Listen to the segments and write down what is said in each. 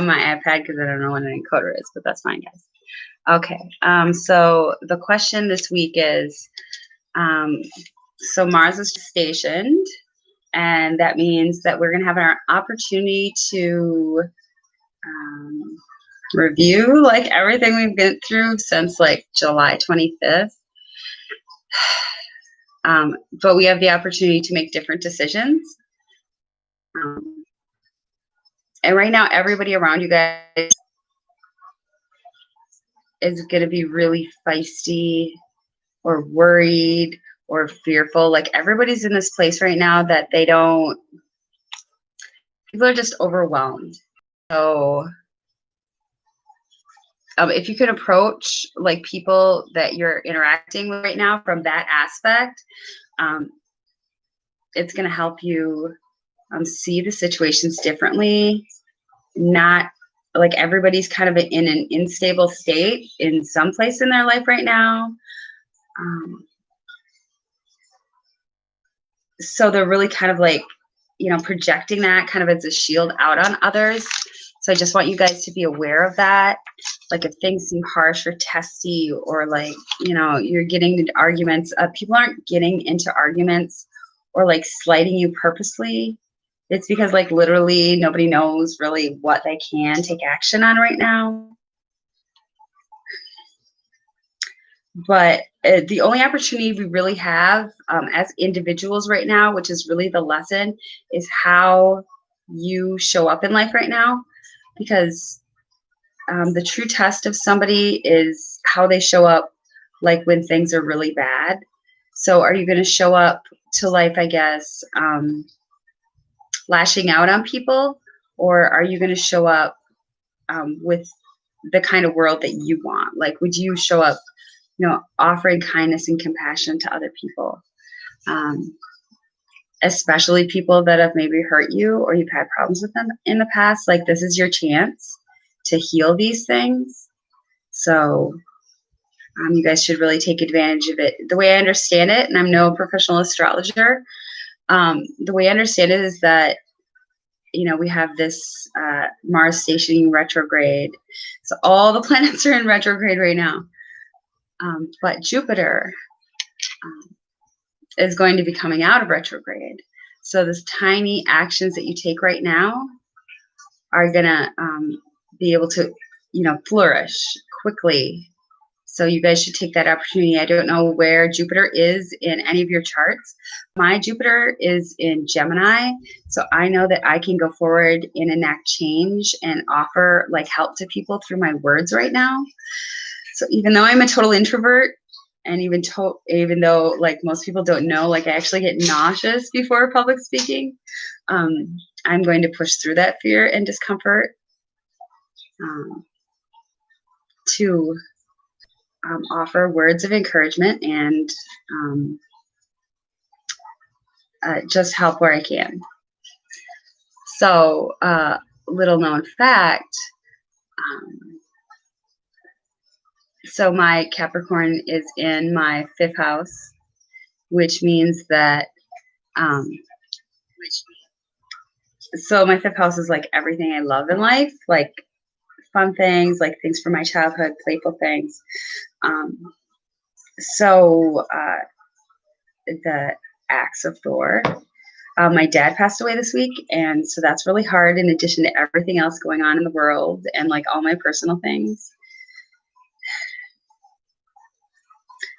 on my iPad because I don't know what an encoder is, but that's fine, guys. Okay, so the question this week is, so Mars is stationed, and that means that we're going to have an opportunity to review like everything we've been through since like July 25th. But we have the opportunity to make different decisions. And right now, everybody around you guys is going to be really feisty or worried or fearful. Like everybody's in this place right now that they don't, people are just overwhelmed. So if you can approach like people that you're interacting with right now from that aspect, it's going to help you see the situations differently. Not like everybody's kind of in an unstable state in some place in their life right now. So they're really kind of like, you know, projecting that kind of as a shield out on others. So I just want you guys to be aware of that. Like if things seem harsh or testy, or like, you know, you're getting into arguments, people aren't getting into arguments or like slighting you purposely. It's because like literally nobody knows really what they can take action on right now. But the only opportunity we really have as individuals right now, which is really the lesson, is how you show up in life right now. Because the true test of somebody is how they show up like when things are really bad. So are you going to show up to life, I guess, lashing out on people? Or are you going to show up with the kind of world that you want? Like, would you show up, you know, offering kindness and compassion to other people, especially people that have maybe hurt you or you've had problems with them in the past? Like, this is your chance to heal these things. So you guys should really take advantage of it. The way I understand it, and I'm no professional astrologer, the way I understand it is that, you know, we have this Mars stationing retrograde. So all the planets are in retrograde right now. But Jupiter is going to be coming out of retrograde. So those tiny actions that you take right now are going to be able to, you know, flourish quickly. So you guys should take that opportunity. I don't know where Jupiter is in any of your charts. My Jupiter is in Gemini. So I know that I can go forward and enact change and offer like help to people through my words right now. So even though I'm a total introvert, and even though like most people don't know, like I actually get nauseous before public speaking, I'm going to push through that fear and discomfort to offer words of encouragement and just help where I can. So little known fact, so my Capricorn is in my 5th house, which means that, so my 5th house is like everything I love in life, like fun things, like things from my childhood, playful things. So the axe of Thor, my dad passed away this week, and so that's really hard in addition to everything else going on in the world and like all my personal things.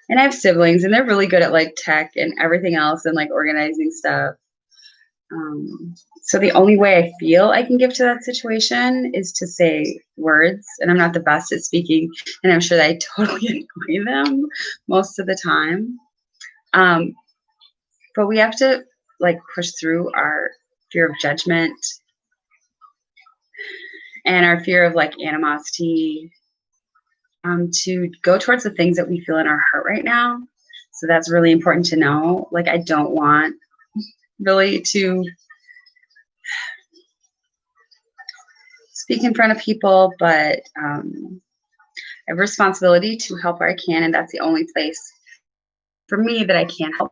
And I have siblings, and they're really good at like tech and everything else and like organizing stuff. So the only way I feel I can give to that situation is to say words, and I'm not the best at speaking, and I'm sure that I totally annoy them most of the time. But we have to like push through our fear of judgment and our fear of like animosity, to go towards the things that we feel in our heart right now. So that's really important to know. Like, I don't want really to speak in front of people, but I have a responsibility to help where I can, and that's the only place for me that I can help.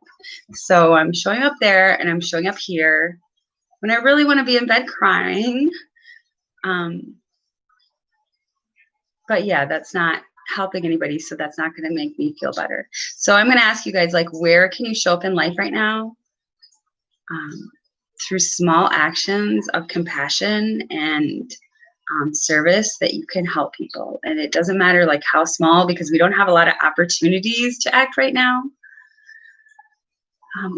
So I'm showing up there, and I'm showing up here when I really want to be in bed crying. But yeah, that's not helping anybody, so that's not going to make me feel better. So I'm going to ask you guys, like, where can you show up in life right now through small actions of compassion and service that you can help people? And it doesn't matter like how small, because we don't have a lot of opportunities to act right now.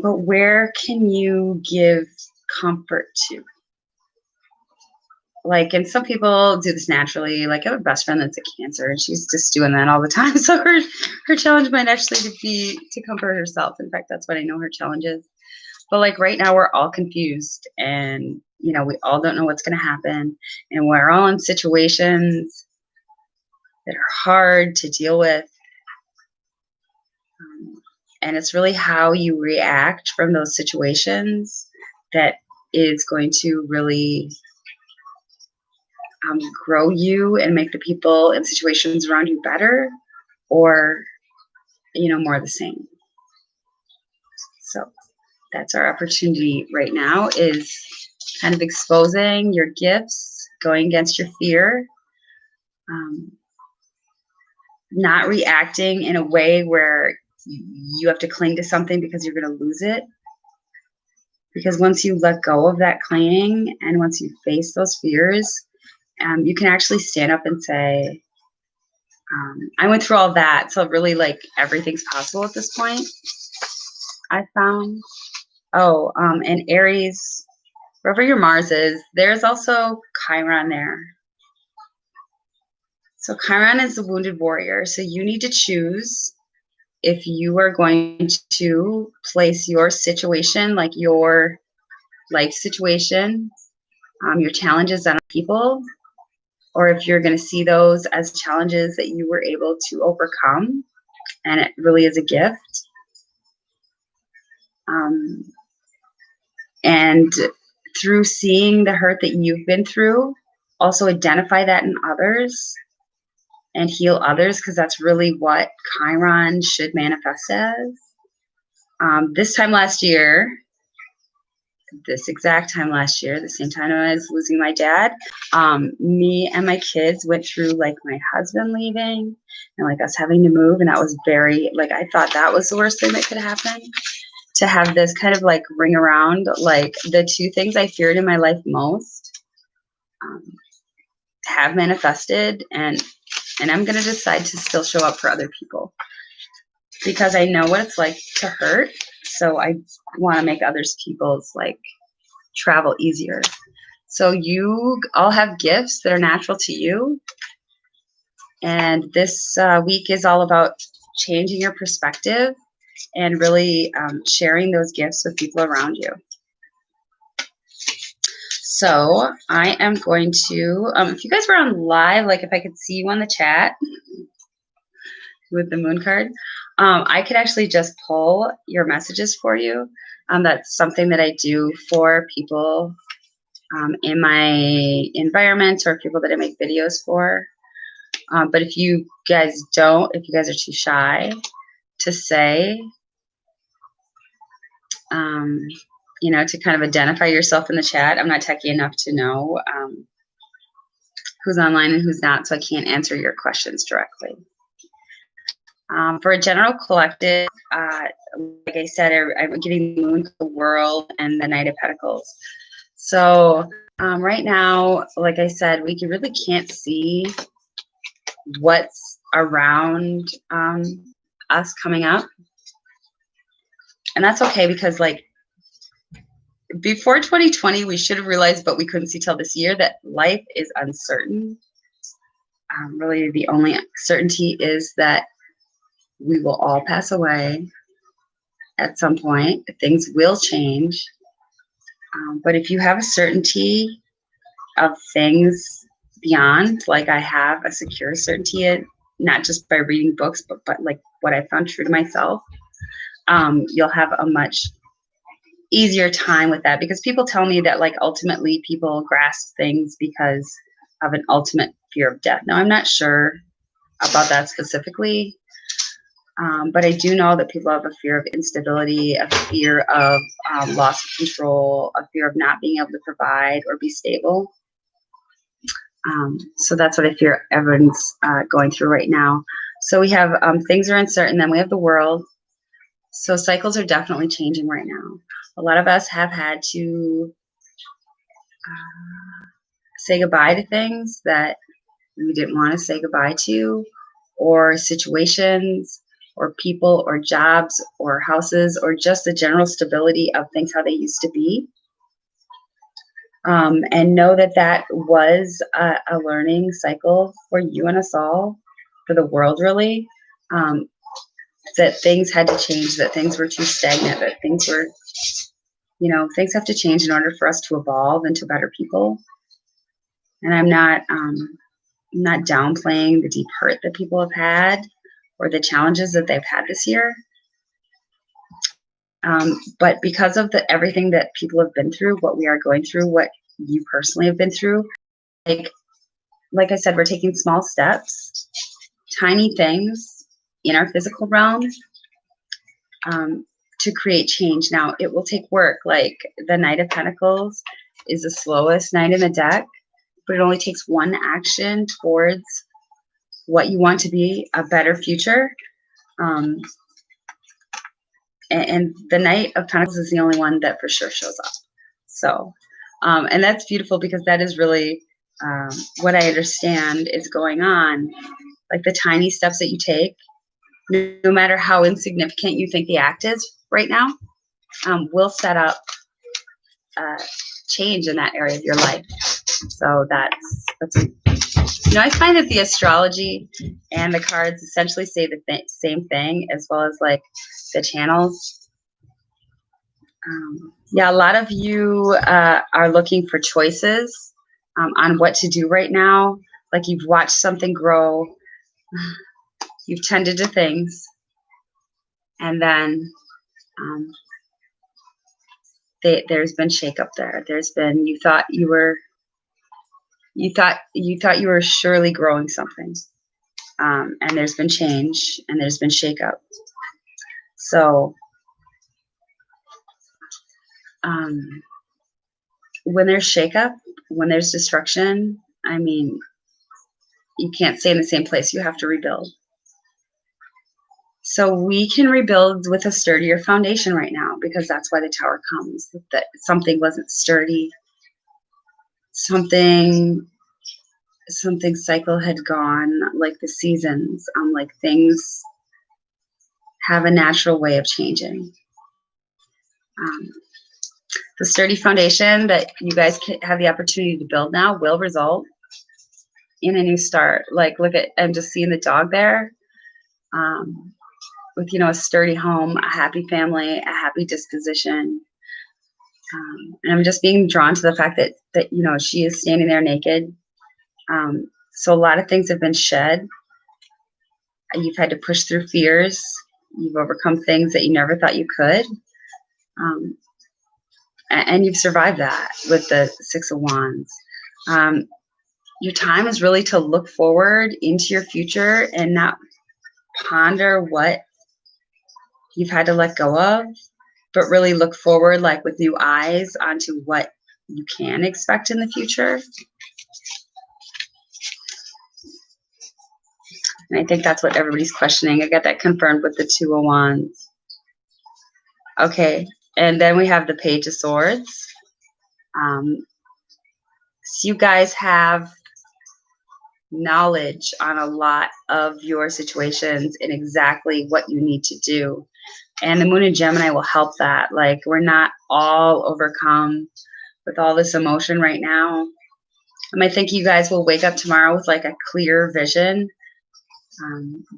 But where can you give comfort to? Like, and some people do this naturally. Like, I have a best friend that's a Cancer, and she's just doing that all the time. So her challenge might actually be to comfort herself. In fact, that's what I know her challenge is. But like right now, we're all confused, and you know, we all don't know what's going to happen, and we're all in situations that are hard to deal with. And it's really how you react from those situations that is going to really grow you and make the people and situations around you better, or, you know, more of the same. So that's our opportunity right now, is kind of exposing your gifts, going against your fear, not reacting in a way where you have to cling to something because you're going to lose it. Because once you let go of that clinging and once you face those fears, you can actually stand up and say, I went through all that. So really, like, everything's possible at this point, I found. Oh, and Aries, wherever your Mars is, there's also Chiron there. So Chiron is the wounded warrior. So you need to choose if you are going to place your situation, like your life situation, your challenges on people, or if you're going to see those as challenges that you were able to overcome, and it really is a gift. And through seeing the hurt that you've been through, also identify that in others and heal others, because that's really what Chiron should manifest as. This time last year, this exact time last year, the same time I was losing my dad, me and my kids went through like my husband leaving and like us having to move. And that was very, like, I thought that was the worst thing that could happen, to have this kind of like ring around, like the two things I feared in my life most have manifested. And I'm going to decide to still show up for other people, because I know what it's like to hurt. So I want to make others people's like travel easier. So you all have gifts that are natural to you. And this week is all about changing your perspective and really sharing those gifts with people around you. So I am going to, if you guys were on live, like if I could see you on the chat with the moon card, I could actually just pull your messages for you. That's something that I do for people in my environment, or people that I make videos for. But if you guys don't, if you guys are too shy to say, you know, to kind of identify yourself in the chat, I'm not techie enough to know who's online and who's not, so I can't answer your questions directly. For a general collective, like I said, I'm getting the moon, the world, and the Knight of Pentacles. So right now, like I said, we really can't see what's around us coming up. And that's okay, because like before 2020, we should have realized, but we couldn't see till this year, that life is uncertain. Really, the only certainty is that we will all pass away at some point. Things will change. But if you have a certainty of things beyond, like I have a secure certainty, in, not just by reading books, but like what I found true to myself, you'll have a much easier time with that. Because people tell me that like ultimately people grasp things because of an ultimate fear of death. Now, I'm not sure about that specifically. But I do know that people have a fear of instability, a fear of loss of control, a fear of not being able to provide or be stable. So that's what I fear everyone's going through right now. So we have things are uncertain, then we have the world. So cycles are definitely changing right now. A lot of us have had to say goodbye to things that we didn't want to say goodbye to, or situations, or people, or jobs, or houses, or just the general stability of things how they used to be. And know that that was a learning cycle for you and us all, for the world, really. That things had to change, that things were too stagnant, that things were, things have to change in order for us to evolve into better people. And I'm not downplaying the deep hurt that people have had or the challenges that they've had this year. But because of everything that people have been through, what we are going through, what you personally have been through, like I said, we're taking small steps, tiny things in our physical realm to create change. Now, it will take work. Like the Knight of Pentacles is the slowest knight in the deck, but it only takes one action towards what you want to be, a better future. And the Knight of Pentacles is the only one that for sure shows up. So, and that's beautiful because that is really what I understand is going on. Like the tiny steps that you take, no matter how insignificant you think the act is right now, will set up change in that area of your life. So that's I find that the astrology and the cards essentially say the same thing, as well as like the channels. A lot of you are looking for choices on what to do right now. Like you've watched something grow, you've tended to things, and then there's been shakeup there. There's been, you thought you were surely growing something, and there's been change, and there's been shakeup. So when there's shakeup, when there's destruction, I mean, you can't stay in the same place. You have to rebuild. So we can rebuild with a sturdier foundation right now, because that's why the Tower comes. That something wasn't sturdy. Something cycle had gone, like the seasons. Like things have a natural way of changing. The sturdy foundation that you guys have the opportunity to build now will result in a new start. Like, look at, I'm just seeing the dog there. With, a sturdy home, a happy family, a happy disposition. And I'm just being drawn to the fact that she is standing there naked. So a lot of things have been shed. You've had to push through fears. You've overcome things that you never thought you could. And you've survived that with the Six of Wands. Your time is really to look forward into your future and not ponder what you've had to let go of, but really look forward, like with new eyes, onto what you can expect in the future. And I think that's what everybody's questioning. I got that confirmed with the Two of Wands. Okay, and then we have the Page of Swords. So you guys have knowledge on a lot of your situations and exactly what you need to do. And the Moon in Gemini will help that. Like, we're not all overcome with all this emotion right now. I think you guys will wake up tomorrow with like a clear vision,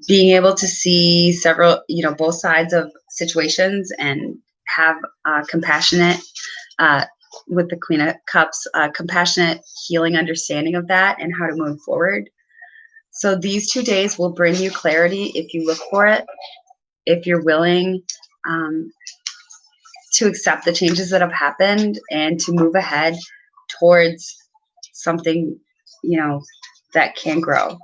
being able to see several, both sides of situations, and have compassionate, with the Queen of Cups, compassionate, healing understanding of that and how to move forward. So these 2 days will bring you clarity if you look for it, if you're willing to accept the changes that have happened and to move ahead towards something, that can grow.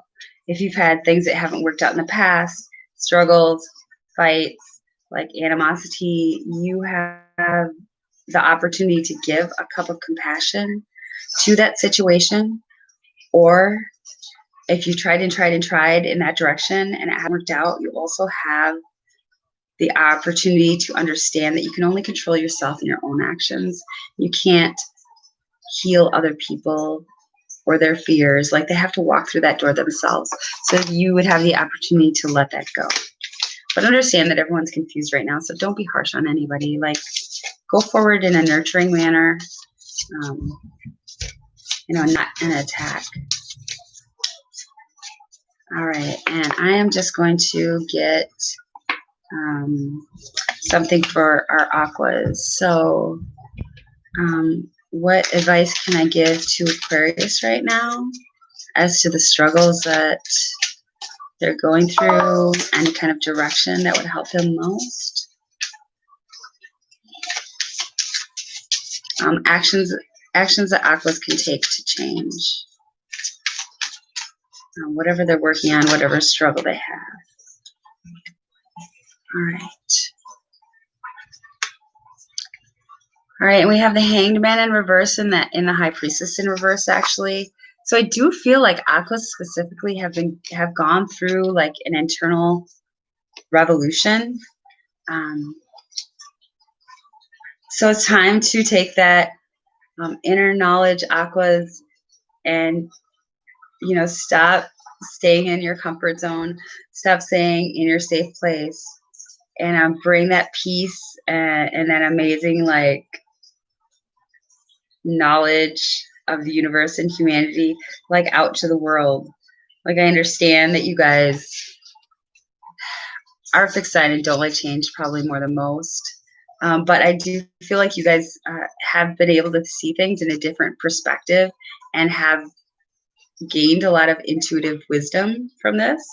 If you've had things that haven't worked out in the past, struggles, fights, like animosity, you have the opportunity to give a cup of compassion to that situation, Or if you tried and tried and tried in that direction and it hasn't worked out, you also have the opportunity to understand that you can only control yourself and your own actions. You can't heal other people or their fears. Like, they have to walk through that door themselves. So you would have the opportunity to let that go. But understand that everyone's confused right now, so don't be harsh on anybody. Like, go forward in a nurturing manner, not an attack. All right, and I am just going to get something for our aquas. So what advice can I give to Aquarius right now as to the struggles that they're going through, any kind of direction that would help them most? Actions that aquas can take to change whatever they're working on, whatever struggle they have. All right, and we have the Hanged Man in reverse and in the High Priestess in reverse, actually. So I do feel like aquas specifically have gone through like an internal revolution. So it's time to take that inner knowledge, aquas, and stop staying in your comfort zone, stop staying in your safe place, and bring that peace and that amazing like knowledge of the universe and humanity like out to the world. Like, I understand that you guys are fixed sign and don't like change probably more than most. But I do feel like you guys have been able to see things in a different perspective and have gained a lot of intuitive wisdom from this.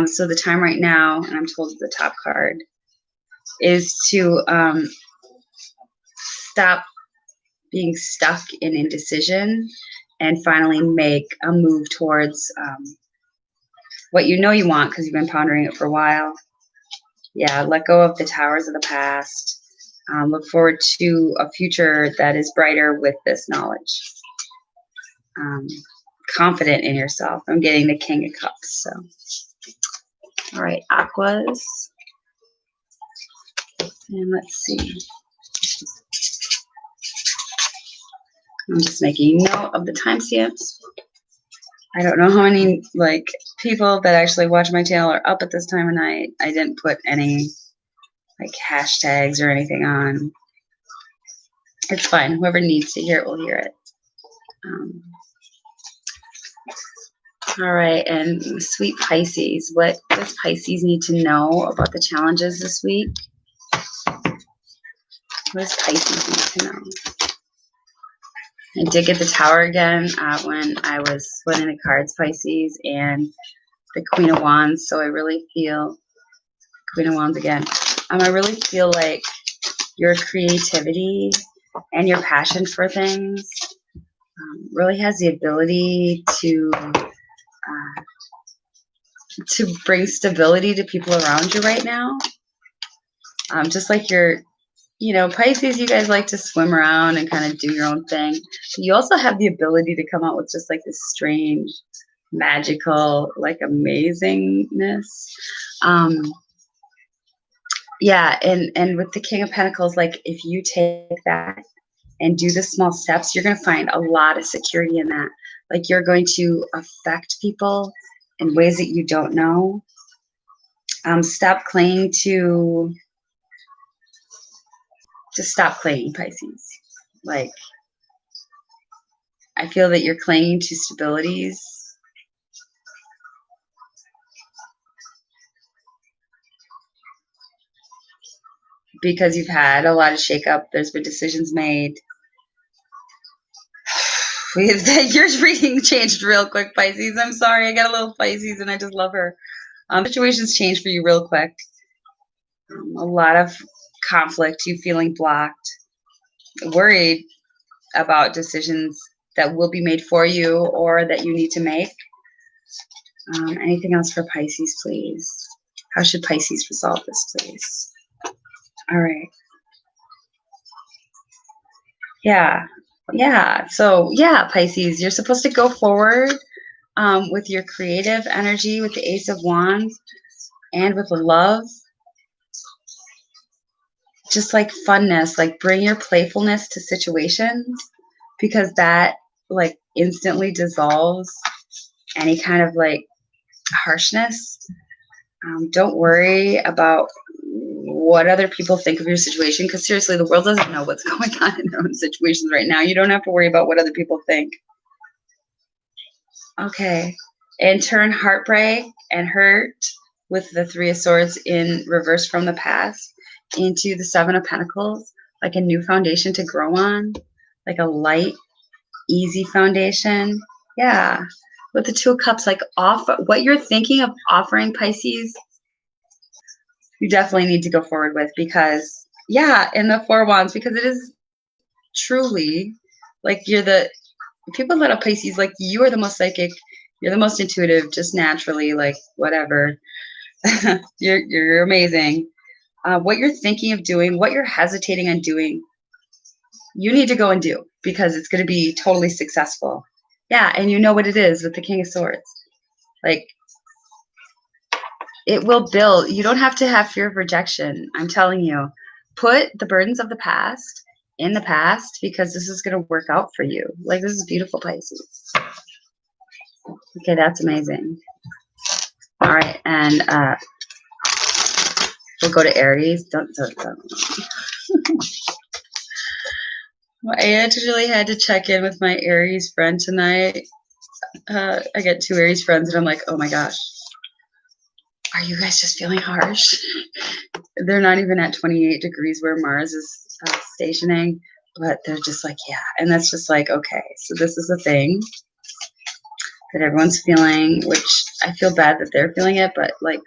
So the time right now, and I'm told the top card, is to stop being stuck in indecision and finally make a move towards what you know you want, because you've been pondering it for a while. Yeah, let go of the towers of the past. Look forward to a future that is brighter with this knowledge. Confident in yourself. I'm getting the King of Cups. So, all right, aquas. And let's see. I'm just making note of the timestamps. I don't know how many like people that actually watch my channel are up at this time of night. I didn't put any like hashtags or anything on. It's fine. Whoever needs to hear it will hear it. All right, and sweet Pisces. What does Pisces need to know about the challenges this week? What does Pisces need to know? I did get the Tower again when I was splitting the cards, Pisces, and the Queen of Wands. So I really feel Queen of Wands again. I really feel like your creativity and your passion for things really has the ability to bring stability to people around you right now. Just like your Pisces, you guys like to swim around and kind of do your own thing. But you also have the ability to come out with just like this strange, magical, like amazingness. Yeah, and with the King of Pentacles, like if you take that and do the small steps, you're going to find a lot of security in that. Like, you're going to affect people in ways that you don't know. Stop clinging to... Just stop clinging, Pisces. Like, I feel that you're clinging to stabilities. Because you've had a lot of shakeup. There's been decisions made. Your reading changed real quick, Pisces. I'm sorry. I got a little Pisces and I just love her. Situations change for you real quick. A lot of conflict, you feeling blocked, worried about decisions that will be made for you or that you need to make. Anything else for Pisces, please? How should Pisces resolve this, please? All right. Yeah. Yeah. So yeah, Pisces, you're supposed to go forward with your creative energy, with the Ace of Wands, and with the love. Just like funness, like bring your playfulness to situations because that like instantly dissolves any kind of like harshness. Don't worry about what other people think of your situation because seriously, the world doesn't know what's going on in their own situations right now. You don't have to worry about what other people think. Okay. And turn heartbreak and hurt with the Three of Swords in reverse from the past into the Seven of Pentacles, like a new foundation to grow on, like a light, easy foundation. Yeah. With the Two of Cups, like off what you're thinking of offering, Pisces, you definitely need to go forward with because, yeah, and the Four of Wands, because it is truly like you're the people that are Pisces, like you are the most psychic, you're the most intuitive, just naturally, like whatever. you're amazing. What you're thinking of doing, what you're hesitating on doing, you need to go and do because it's going to be totally successful. Yeah, and you know what it is with the King of Swords. Like it will build. You don't have to have fear of rejection. I'm telling you, put the burdens of the past in the past because this is going to work out for you. Like this is beautiful, Pisces. Okay, that's amazing. All right, and we'll go to Aries. Don't. I actually had to check in with my Aries friend tonight. I get two Aries friends, and I'm like, oh my gosh, are you guys just feeling harsh? They're not even at 28 degrees where Mars is stationing, but they're just like, yeah. And that's just like, okay, so this is a thing that everyone's feeling, which I feel bad that they're feeling it, but like,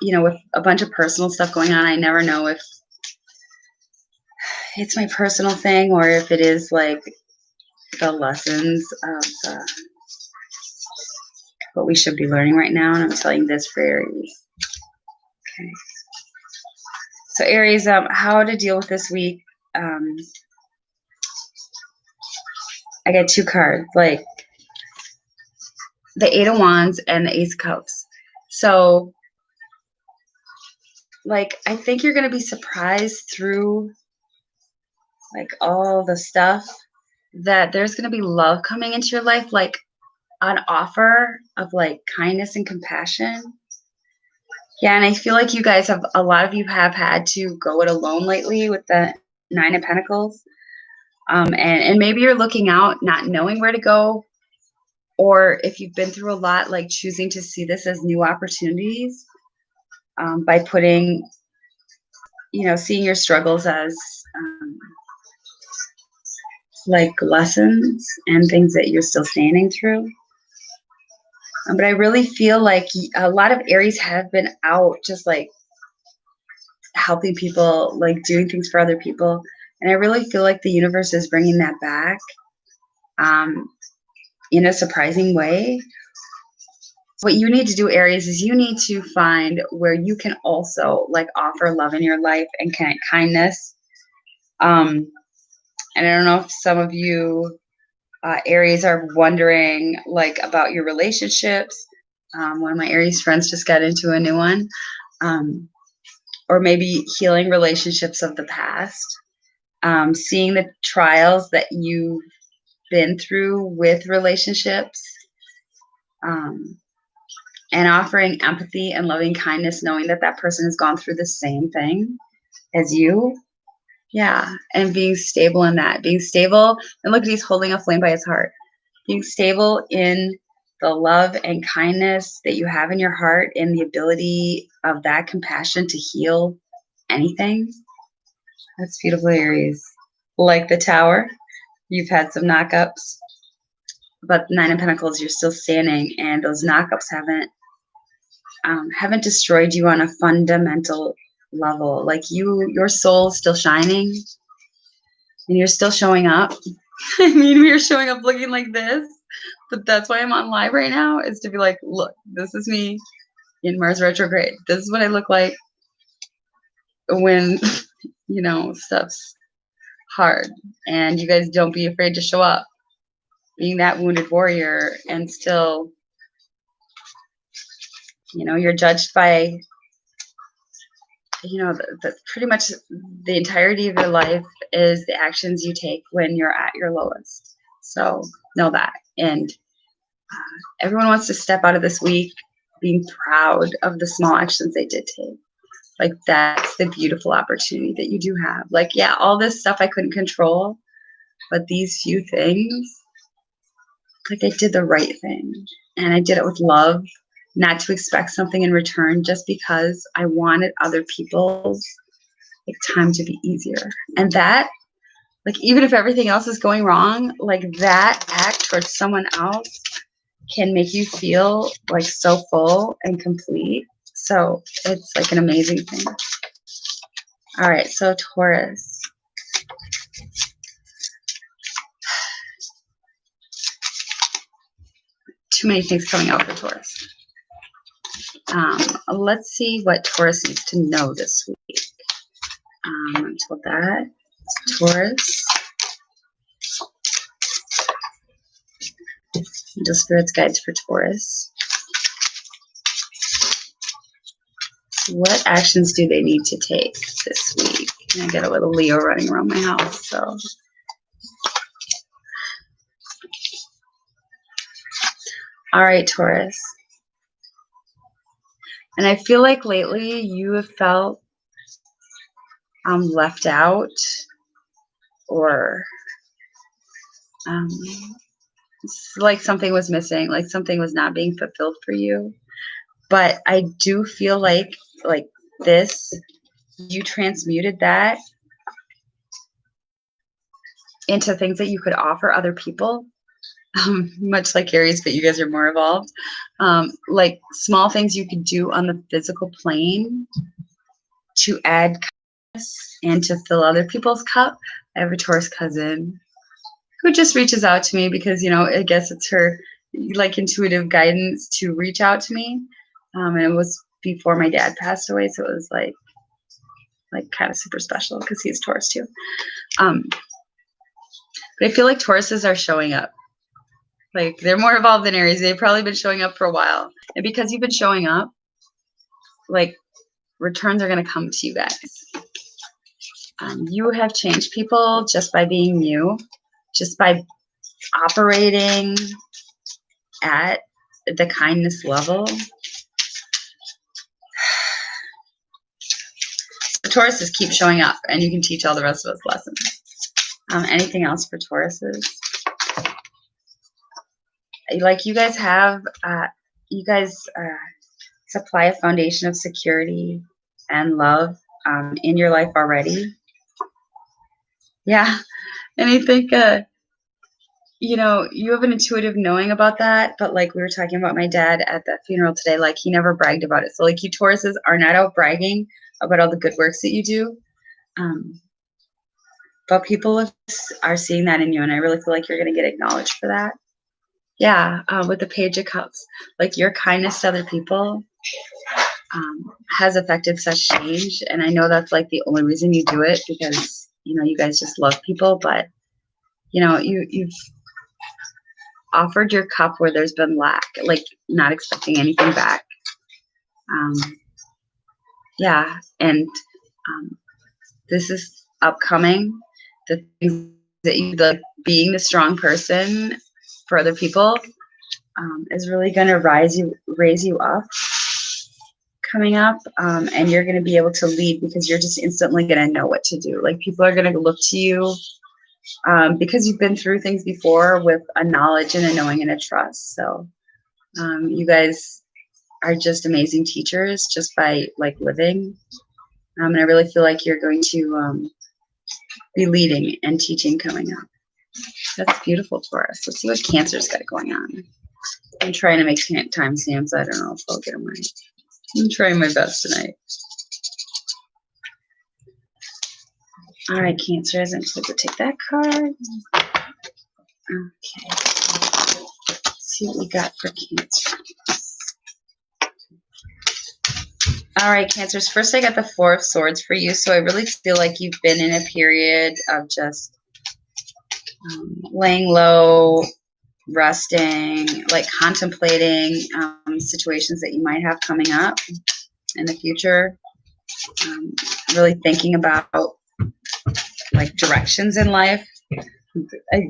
you know, with a bunch of personal stuff going on, I never know if it's my personal thing or if it is like the lessons of what we should be learning right now. And I'm telling you this for Aries. Okay. So Aries, how to deal with this week. I get two cards, like the Eight of Wands and the Ace of Cups. So like, I think you're going to be surprised through like all the stuff that there's going to be love coming into your life, like an offer of like kindness and compassion. Yeah, and I feel like you guys have, a lot of you have had to go it alone lately with the Nine of Pentacles. And maybe you're looking out, not knowing where to go, or if you've been through a lot, like choosing to see this as new opportunities by putting, you know, seeing your struggles as like lessons and things that you're still standing through. But I really feel like a lot of Aries have been out just like helping people, like doing things for other people. And I really feel like the universe is bringing that back in a surprising way. What you need to do, Aries, is you need to find where you can also like offer love in your life and kindness. And I don't know if some of you Aries are wondering like about your relationships. One of my Aries friends just got into a new one. Or maybe healing relationships of the past. Seeing the trials that you've been through with relationships. And offering empathy and loving kindness, knowing that that person has gone through the same thing as you. Yeah, and being stable in that. Being stable, and look, he's holding a flame by his heart. Being stable in the love and kindness that you have in your heart and the ability of that compassion to heal anything. That's beautiful, Aries. Like the Tower, you've had some knockups, but the Nine of Pentacles, you're still standing, and those knockups haven't destroyed you on a fundamental level. Like your soul's still shining, and you're still showing up. I mean, we are showing up looking like this, but that's why I'm on live right now, is to be like, look, this is me in Mars retrograde. This is what I look like when, you know, stuff's hard. And you guys don't be afraid to show up, being that wounded warrior, and still, you're judged by, pretty much the entirety of your life is the actions you take when you're at your lowest. So know that. And everyone wants to step out of this week being proud of the small actions they did take. Like, that's the beautiful opportunity that you do have. Like, yeah, all this stuff I couldn't control, but these few things, like, I did the right thing. And I did it with love, not to expect something in return, just because I wanted other people's time to be easier. And that, like, even if everything else is going wrong, like, that act towards someone else can make you feel like so full and complete. So it's like an amazing thing. All right, so Taurus. Too many things coming out for Taurus. Let's see what Taurus needs to know this week. Until that, Taurus. Angel Spirits Guides for Taurus. What actions do they need to take this week? I got a little Leo running around my house, so. All right, Taurus. And I feel like lately you have felt left out, or like something was missing, like something was not being fulfilled for you. But I do feel like this, you transmuted that into things that you could offer other people, much like Aries, but you guys are more evolved. Like small things you could do on the physical plane to add kindness and to fill other people's cup. I have a Taurus cousin who just reaches out to me because, I guess it's her like intuitive guidance to reach out to me. And it was before my dad passed away, so it was like kind of super special because he's Taurus too. But I feel like Tauruses are showing up. Like, they're more evolved than Aries. They've probably been showing up for a while. And because you've been showing up, like, returns are going to come to you guys. You have changed people just by being you, just by operating at the kindness level. The Tauruses keep showing up, and you can teach all the rest of us lessons. Anything else for Tauruses? Like, you guys have, supply a foundation of security and love in your life already. Yeah. And I think, you have an intuitive knowing about that, but like we were talking about my dad at that funeral today, like he never bragged about it. So like you Tauruses are not out bragging about all the good works that you do. But people are seeing that in you, and I really feel like you're going to get acknowledged for that. Yeah, with the Page of Cups, like your kindness to other people has affected such change. And I know that's like the only reason you do it, because, you guys just love people, but, you've offered your cup where there's been lack, like not expecting anything back. Yeah, and this is upcoming. The things that you like, being the strong person for other people, is really going to raise you up coming up, and you're going to be able to lead because you're just instantly going to know what to do. Like, people are going to look to you because you've been through things before with a knowledge and a knowing and a trust. So you guys are just amazing teachers just by like living, and I really feel like you're going to be leading and teaching coming up. That's beautiful, Taurus. Let's see what Cancer's got going on. I'm trying to make time stamps. I don't know if I'll get them right. I'm trying my best tonight. All right, Cancer, I'm supposed to take that card. Okay. Let's see what we got for Cancer. All right, Cancers. First, I got the Four of Swords for you. So I really feel like you've been in a period of just laying low, resting, like contemplating situations that you might have coming up in the future. Really thinking about like directions in life.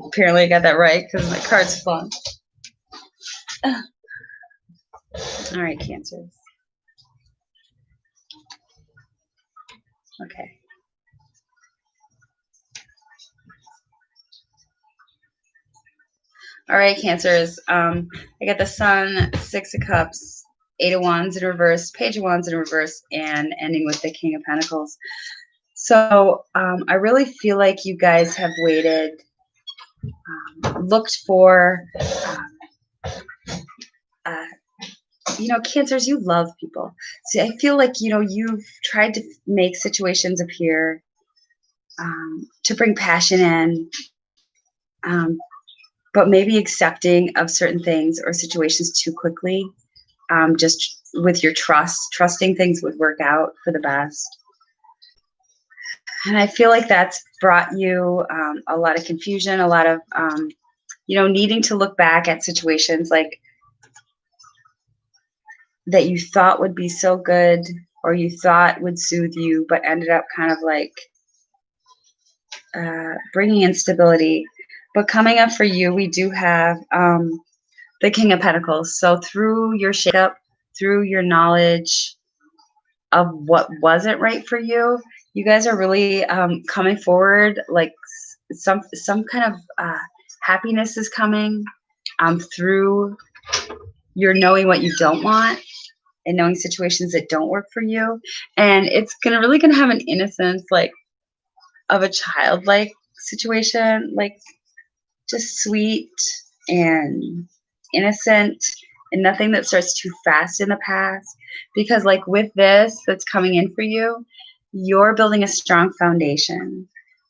Apparently I got that right because my card's flung. All right, Cancers. Okay. All right, Cancers. I got the Sun, Six of Cups, Eight of Wands in reverse, Page of Wands in reverse, and ending with the King of Pentacles. So I really feel like you guys have waited, looked for, Cancers, you love people. See, I feel like, you've tried to make situations appear to bring passion in, but maybe accepting of certain things or situations too quickly, just with your trusting things would work out for the best. And I feel like that's brought you a lot of confusion, a lot of, needing to look back at situations like that you thought would be so good or you thought would soothe you, but ended up kind of like bringing instability. But coming up for you, we do have the King of Pentacles. So through your shakeup, through your knowledge of what wasn't right for you, you guys are really coming forward. Like some kind of happiness is coming through your knowing what you don't want and knowing situations that don't work for you. And it's really gonna have an innocence like of a childlike situation, like just sweet and innocent and nothing that starts too fast in the past. Because like with this that's coming in for you, you're building a strong foundation,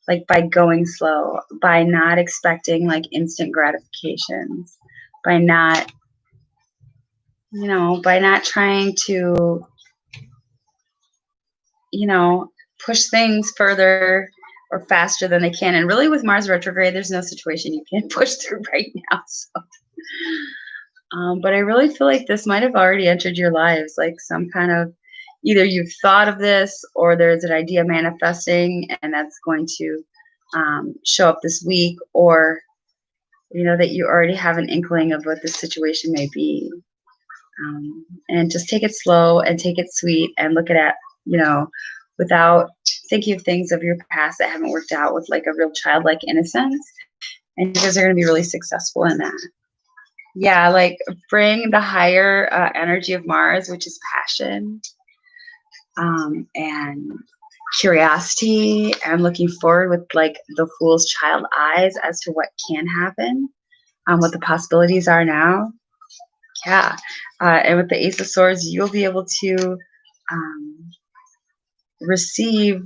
like by going slow, by not expecting like instant gratifications, by not, by not trying to, push things further or faster than they can. And really with Mars retrograde, there's no situation you can't push through right now. So, but I really feel like this might have already entered your lives, like some kind of, either you've thought of this or there's an idea manifesting and that's going to show up this week, or, that you already have an inkling of what this situation may be. And just take it slow and take it sweet and look at it, without thinking of things of your past that haven't worked out, with like a real childlike innocence. And you guys are going to be really successful in that. Yeah, like bring the higher energy of Mars, which is passion and curiosity, and looking forward with like the fool's child eyes as to what can happen, what the possibilities are now. Yeah. And with the Ace of Swords, you'll be able to receive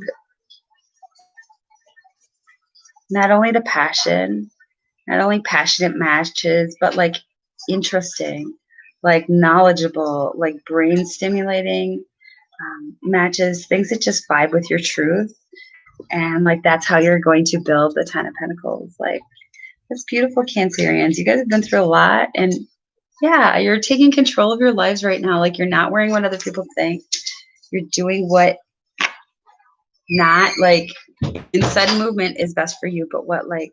not only the passion, not only passionate matches, but like interesting, like knowledgeable, like brain stimulating matches, things that just vibe with your truth. And like that's how you're going to build the Ten of Pentacles. Like, it's beautiful, Cancerians. You guys have been through a lot, and yeah, you're taking control of your lives right now. Like, you're not worrying what other people think. You're doing what not like in sudden movement is best for you, but what like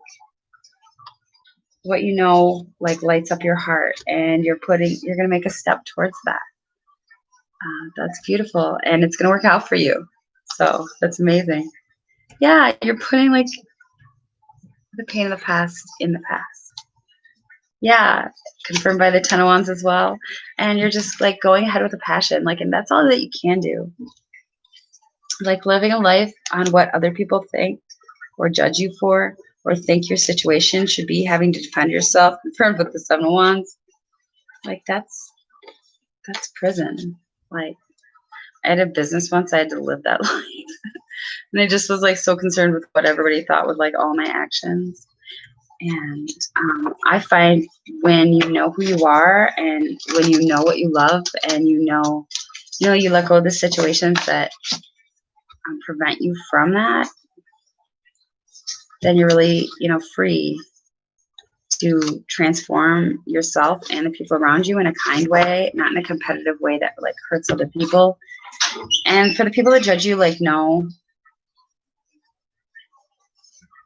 like lights up your heart, and you're gonna make a step towards that. That's beautiful, and it's gonna work out for you. So that's amazing. Yeah, you're putting like the pain of the past in the past. Yeah, confirmed by the Ten of Wands as well. And you're just like going ahead with a passion, like, and that's all that you can do. Like living a life on what other people think or judge you for, or think your situation should be, having to defend yourself, confirmed with the Seven of Wands. Like that's prison. Like, I had a business once, I had to live that life. And I just was like so concerned with what everybody thought with like all my actions. And I find when you know who you are, and when you know what you love, and you know You know, you let go of the situations that prevent you from that, then you're really, you know, free to transform yourself and the people around you in a kind way, not in a competitive way that like hurts other people. And for the people that judge you, like, know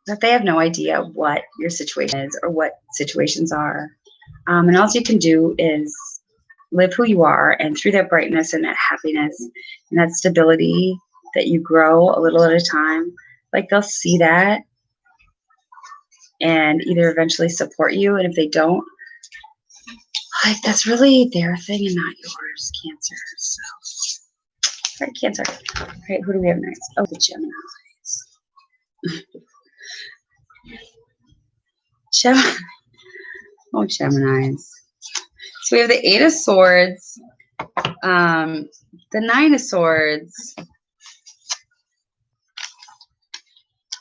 that they have no idea what your situation is or what situations are. And all you can do is live who you are, and through that brightness and that happiness and that stability that you grow a little at a time, like they'll see that and either eventually support you. And if they don't, like that's really their thing and not yours, Cancer. So, all right, Cancer. All right, who do we have next? Oh, the Geminis. Gemini. Oh, Geminis. So we have the Eight of Swords, the Nine of Swords,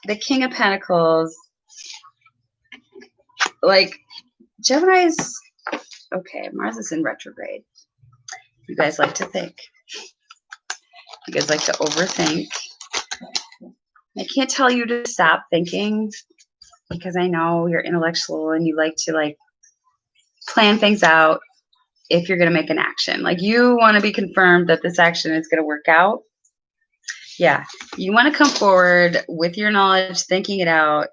the King of Pentacles. Like, Gemini's, okay, Mars is in retrograde. You guys like to think. You guys like to overthink. I can't tell you to stop thinking because I know you're intellectual and you like to like plan things out if you're going to make an action. Like you want to be confirmed that this action is going to work out. Yeah, you want to come forward with your knowledge, thinking it out.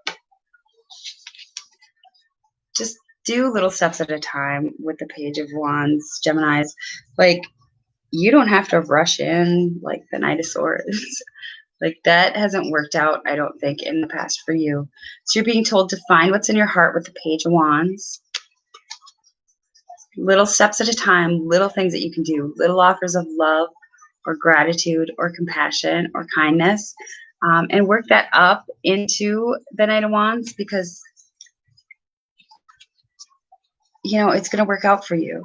Just do little steps at a time with the Page of Wands, Geminis. Like you don't have to rush in like the Knight of Swords. Like that hasn't worked out, I don't think, in the past for you. So you're being told to find what's in your heart with the Page of Wands. Little steps at a time, little things that you can do, little offers of love or gratitude or compassion or kindness, and work that up into the Knight of Wands because, you know, it's going to work out for you.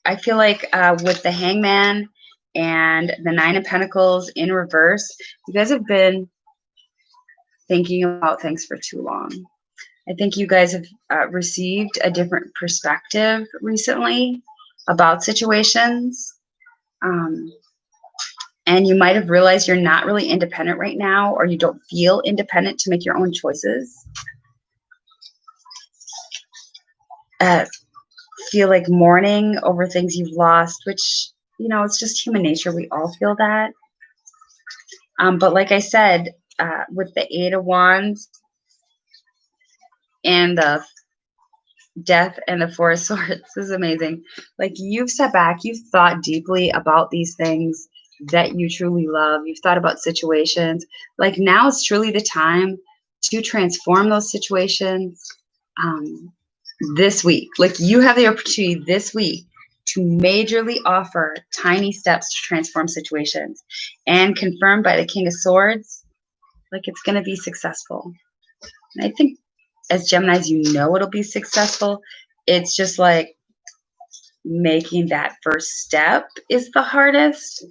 I feel like with the Hangman and the Nine of Pentacles in reverse, you guys have been thinking about things for too long. I think you guys have received a different perspective recently about situations. And you might have realized you're not really independent right now, or you don't feel independent to make your own choices. Feel like mourning over things you've lost, which, you know, it's just human nature. We all feel that. But like I said, with the Eight of Wands and the Death and the Four of Swords, this is amazing. Like you've sat back, you've thought deeply about these things that you truly love. You've thought about situations. Like now is truly the time to transform those situations. This week, like you have the opportunity this week to majorly offer tiny steps to transform situations, and confirmed by the King of Swords, like it's going to be successful. And I think as Geminis, you know it'll be successful. It's just like making that first step is the hardest.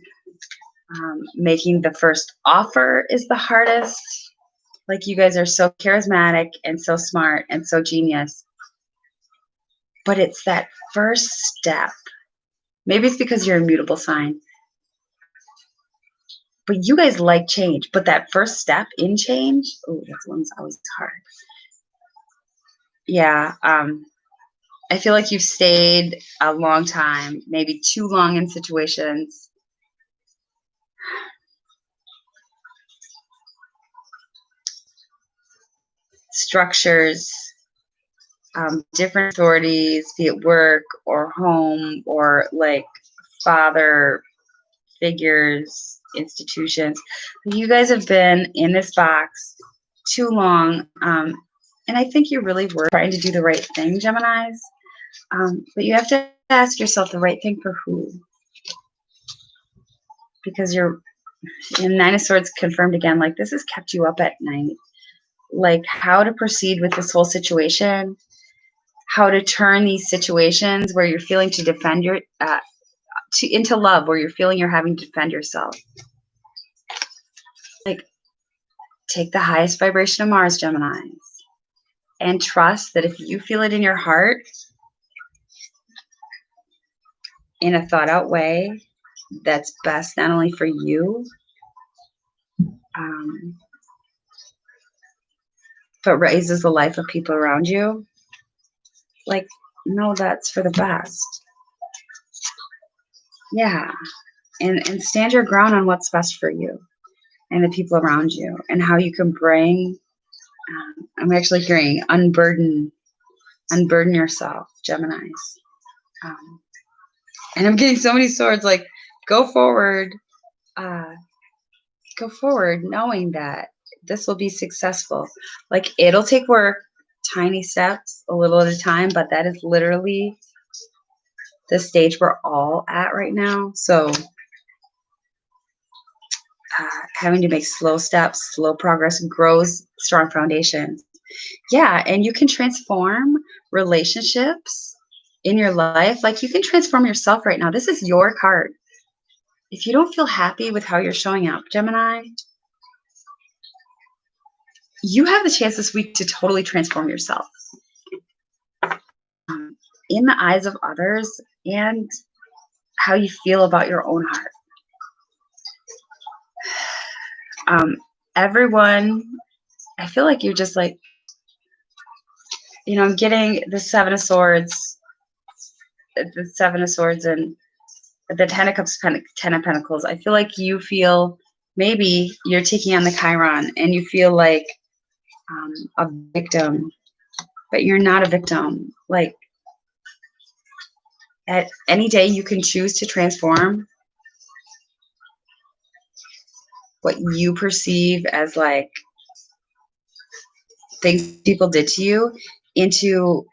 Making the first offer is the hardest. Like you guys are so charismatic and so smart and so genius. But it's that first step. Maybe it's because you're a mutable sign. But you guys like change. But that first step in change, oh, that one's always hard. Yeah. I feel like you've stayed a long time, maybe too long in situations. Structures, different authorities, be it work or home or like father figures, institutions. You guys have been in this box too long. And I think you really were trying to do the right thing, Geminis. But you have to ask yourself the right thing for who. Because you're in Nine of Swords confirmed again, like this has kept you up at night. Like how to proceed with this whole situation, how to turn these situations where you're feeling to defend your into love, where you're feeling you're having to defend yourself. Like take the highest vibration of Mars, Geminis, and trust that if you feel it in your heart in a thought out way, that's best not only for you, but raises the life of people around you, like, no, that's for the best. Yeah. And stand your ground on what's best for you and the people around you, and how you can bring, I'm actually hearing unburden yourself, Geminis. And I'm getting so many swords, like, go forward knowing that this will be successful. Like, it'll take work, tiny steps, a little at a time, but that is literally the stage we're all at right now. So having to make slow steps, slow progress grows strong foundations. Yeah, and you can transform relationships in your life. Like, you can transform yourself right now. This is your card. If you don't feel happy with how you're showing up, Gemini, you have the chance this week to totally transform yourself in the eyes of others and how you feel about your own heart. Everyone, I feel like you're just like, I'm getting the Seven of Swords, and the Ten of Cups, Ten of Pentacles. I feel like you feel maybe you're taking on the Chiron and you feel like a victim, but you're not a victim. Like, at any day you can choose to transform what you perceive as like things people did to you into,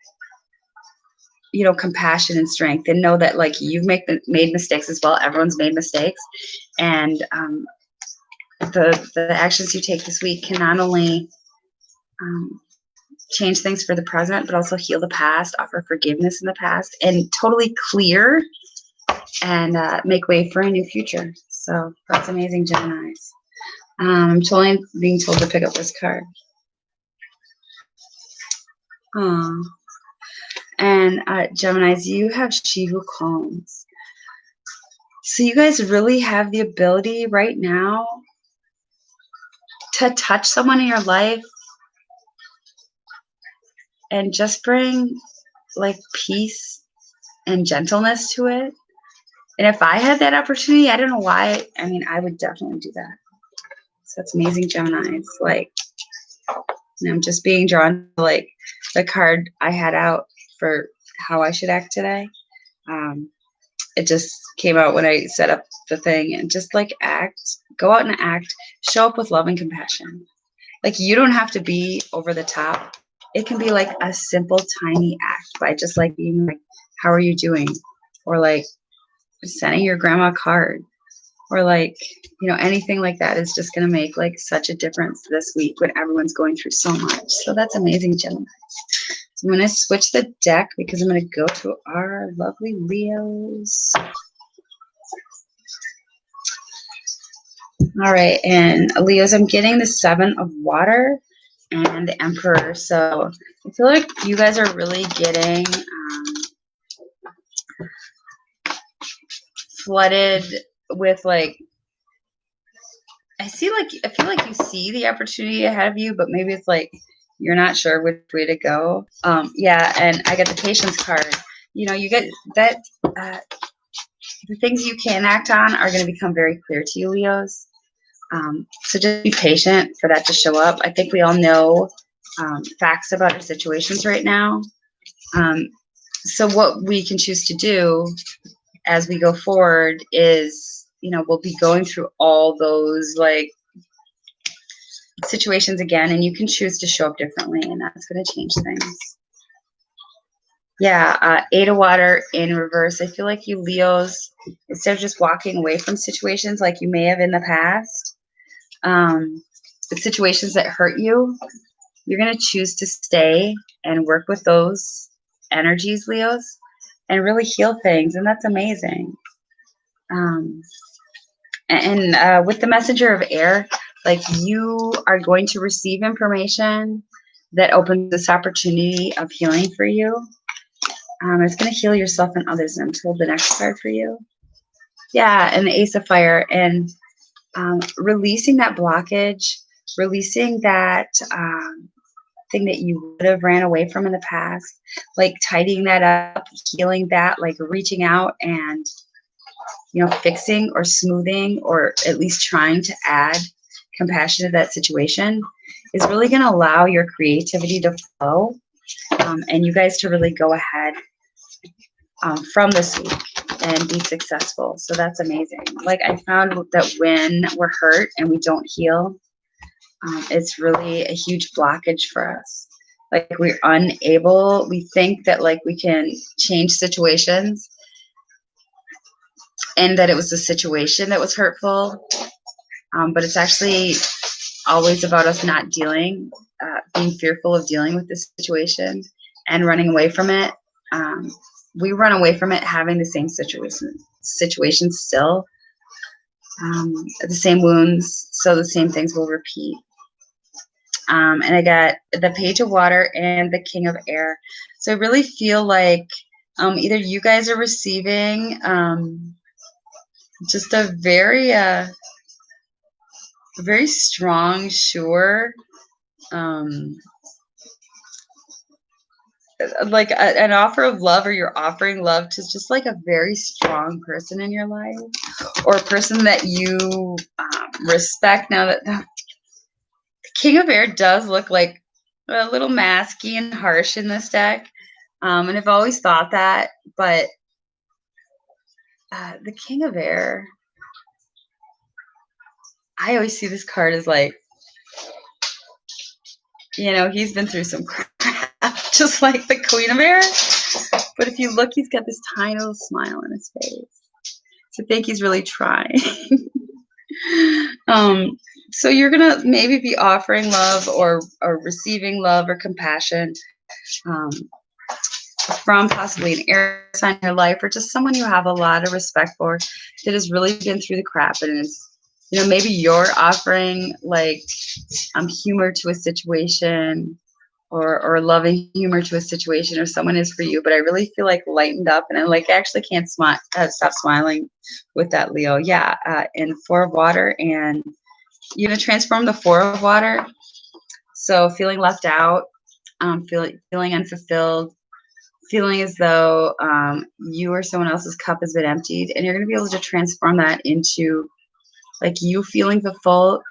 compassion and strength, and know that, like, you've made mistakes as well. Everyone's made mistakes, and the actions you take this week can not only change things for the present, but also heal the past, offer forgiveness in the past, and totally clear and make way for a new future. So that's amazing, Geminis. I'm totally being told to pick up this card. And Geminis, you have She Who Calms. So you guys really have the ability right now to touch someone in your life and just bring, like, peace and gentleness to it. And if I had that opportunity, I don't know why. I mean, I would definitely do that. So that's amazing, Gemini. It's like, I'm just being drawn to, like, the card I had out for how I should act today. It just came out when I set up the thing, and just, like, go out and act, show up with love and compassion. Like, you don't have to be over the top. It can be like a simple, tiny act by just, like, being like, how are you doing? Or, like, sending your grandma a card, or, like, anything like that is just going to make, like, such a difference this week when everyone's going through so much. So that's amazing, Gemini. So I'm going to switch the deck because I'm going to go to our lovely Leos. All right, and Leos, I'm getting the Seven of Water and the Emperor. So I feel like you guys are really getting flooded with, like, I feel like you see the opportunity ahead of you, but maybe it's like you're not sure which way to go. Yeah, and I get the Patience card. You get that the things you can act on are going to become very clear to you, Leos. So just be patient for that to show up. I think we all know facts about our situations right now. So what we can choose to do as we go forward is, we'll be going through all those, like, situations again, and you can choose to show up differently, and that's going to change things. Yeah, Eight of Water in reverse. I feel like you Leos, instead of just walking away from situations like you may have in the past, the situations that hurt you, you're going to choose to stay and work with those energies, Leos, and really heal things, and that's amazing. And with the Messenger of Air, like, you are going to receive information that opens this opportunity of healing for you. It's going to heal yourself and others. And I'm told the next card for you. Yeah, and the Ace of Fire, and releasing that blockage, releasing that thing that you would have ran away from in the past, like tidying that up, healing that, like reaching out and, you know, fixing or smoothing or at least trying to add compassion to that situation is really going to allow your creativity to flow, and you guys to really go ahead from this week and be successful. So that's amazing. Like, I found that when we're hurt and we don't heal, it's really a huge blockage for us. Like, we're unable, we think that like we can change situations and that it was the situation that was hurtful. But it's actually always about us not dealing, being fearful of dealing with this situation and running away from it. We run away from it having the same situation still, the same wounds, so the same things will repeat. And I got the Page of Water and the King of Air. So I really feel like either you guys are receiving just a very strong, sure, like an offer of love, or you're offering love to just like a very strong person in your life, or a person that you respect. Now that the King of Air does look like a little masky and harsh in this deck, and I've always thought that, but the King of Air, I always see this card as like, you know, he's been through some crap, just like the Queen of Air. But if you look, he's got this tiny little smile on his face. So I think he's really trying. So you're gonna maybe be offering love or receiving love or compassion from possibly an air sign in your life, or just someone you have a lot of respect for that has really been through the crap and is, you know, maybe you're offering like humor to a situation, or loving humor to a situation, or someone is for you. But I really feel like lightened up, and I like actually can't stop smiling with that, Leo. Yeah, and Four of Water, and you're gonna transform the Four of Water. So feeling left out, feeling unfulfilled, feeling as though you or someone else's cup has been emptied, and you're gonna be able to transform that into like you feeling fulfilled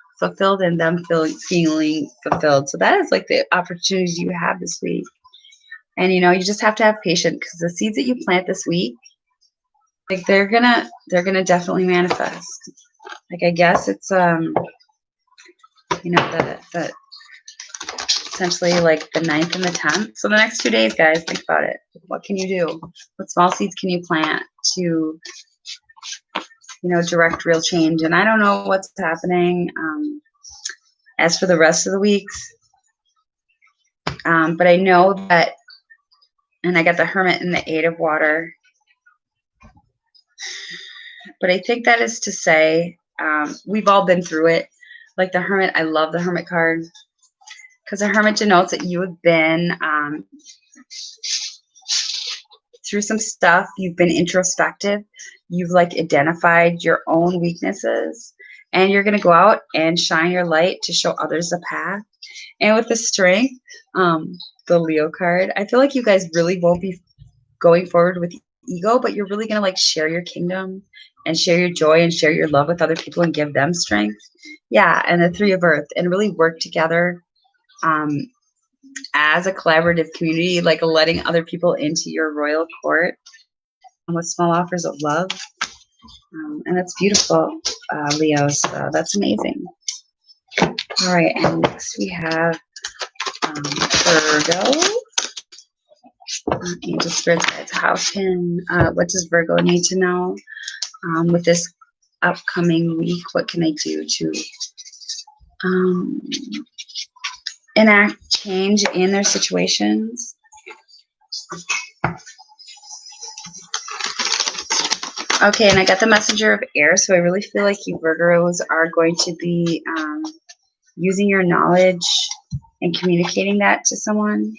and them feeling fulfilled. So that is like the opportunity you have this week. And you know, you just have to have patience, because the seeds that you plant this week, like they're gonna definitely manifest. Like, I guess it's you know, the essentially like the 9th and the 10th. So the next 2 days, guys, think about it. What can you do? What small seeds can you plant to, you know, direct real change? And I don't know what's happening as for the rest of the weeks, but I know that, and I got the Hermit and the 8 of Water. But I think that is to say, we've all been through it. Like the Hermit, I love the Hermit card, because the Hermit denotes that you have been through some stuff. You've been introspective. You've like identified your own weaknesses, and you're going to go out and shine your light to show others the path. And with the Strength, the Leo card, I feel like you guys really won't be going forward with ego, but you're really going to like share your kingdom and share your joy and share your love with other people and give them strength. Yeah, and the Three of Earth, and really work together as a collaborative community, like letting other people into your royal court with small offers of love. And that's beautiful, Leo. So that's amazing. All right, and next we have Virgo. Angel Spirits Guides, what does Virgo need to know with this upcoming week? What can I do to enact change in their situations? Okay, and I got the Messenger of Air, so I really feel like you Virgos are going to be using your knowledge and communicating that to someone.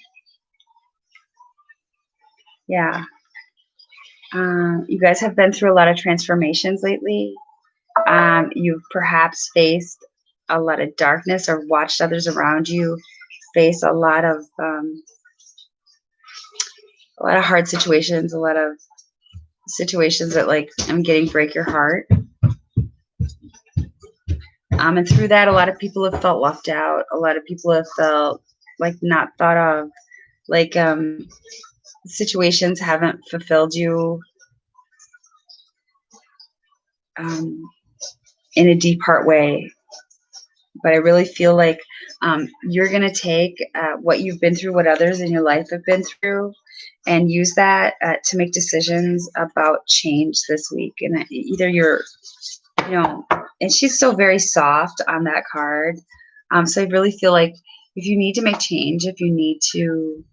Yeah. You guys have been through a lot of transformations lately. You've perhaps faced a lot of darkness or watched others around you face a lot of hard situations, a lot of situations that like I'm getting break your heart. And through that, a lot of people have felt left out. A lot of people have felt like not thought of. Like situations haven't fulfilled you in a deep heart way. But I really feel like you're going to take what you've been through, what others in your life have been through, and use that to make decisions about change this week. And either you're, and she's so very soft on that card. So I really feel like if you need to make change, if you need to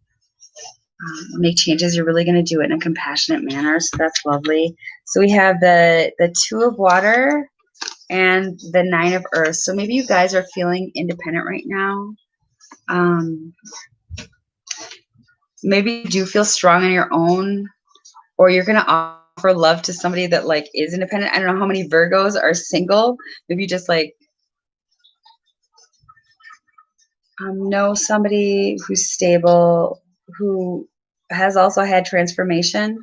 make changes, you're really going to do it in a compassionate manner. So that's lovely. So we have the Two of Water and the Nine of Earth. So maybe you guys are feeling independent right now. Maybe you do feel strong on your own, or you're going to offer love to somebody that like is independent. I don't know how many Virgos are single. Maybe just like know somebody who's stable, who has also had transformation.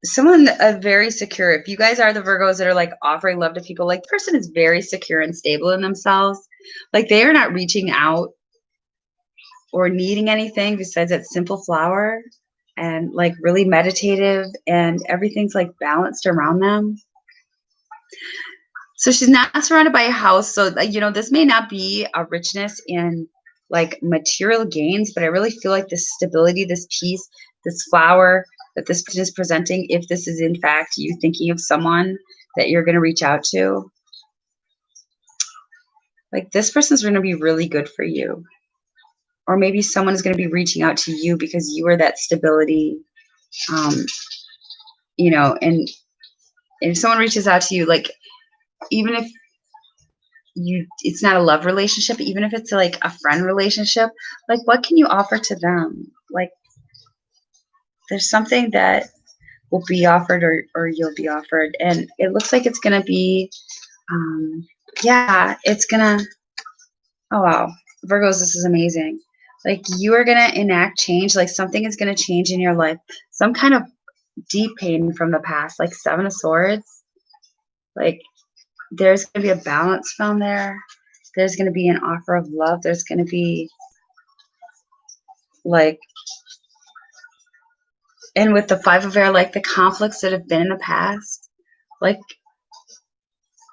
Someone very secure. If you guys are the Virgos that are like offering love to people, like the person is very secure and stable in themselves. Like they are not reaching out or needing anything besides that simple flower, and like really meditative, and everything's like balanced around them. So she's not surrounded by a house. So, this may not be a richness in like material gains, but I really feel like this stability, this peace, this flower that this person is presenting, if this is in fact you thinking of someone that you're going to reach out to, like this person's going to be really good for you. Or maybe someone is going to be reaching out to you because you are that stability, and if someone reaches out to you, like, even if it's not a love relationship, even if it's like a friend relationship, like what can you offer to them? Like there's something that will be offered, or you'll be offered. And it looks like it's going to be, it's going to, oh wow, Virgos, this is amazing. Like you are going to enact change, like something is going to change in your life, some kind of deep pain from the past, like Seven of Swords. Like there's going to be a balance found there. There's going to be an offer of love. There's going to be like, and with the Five of Air, like the conflicts that have been in the past, like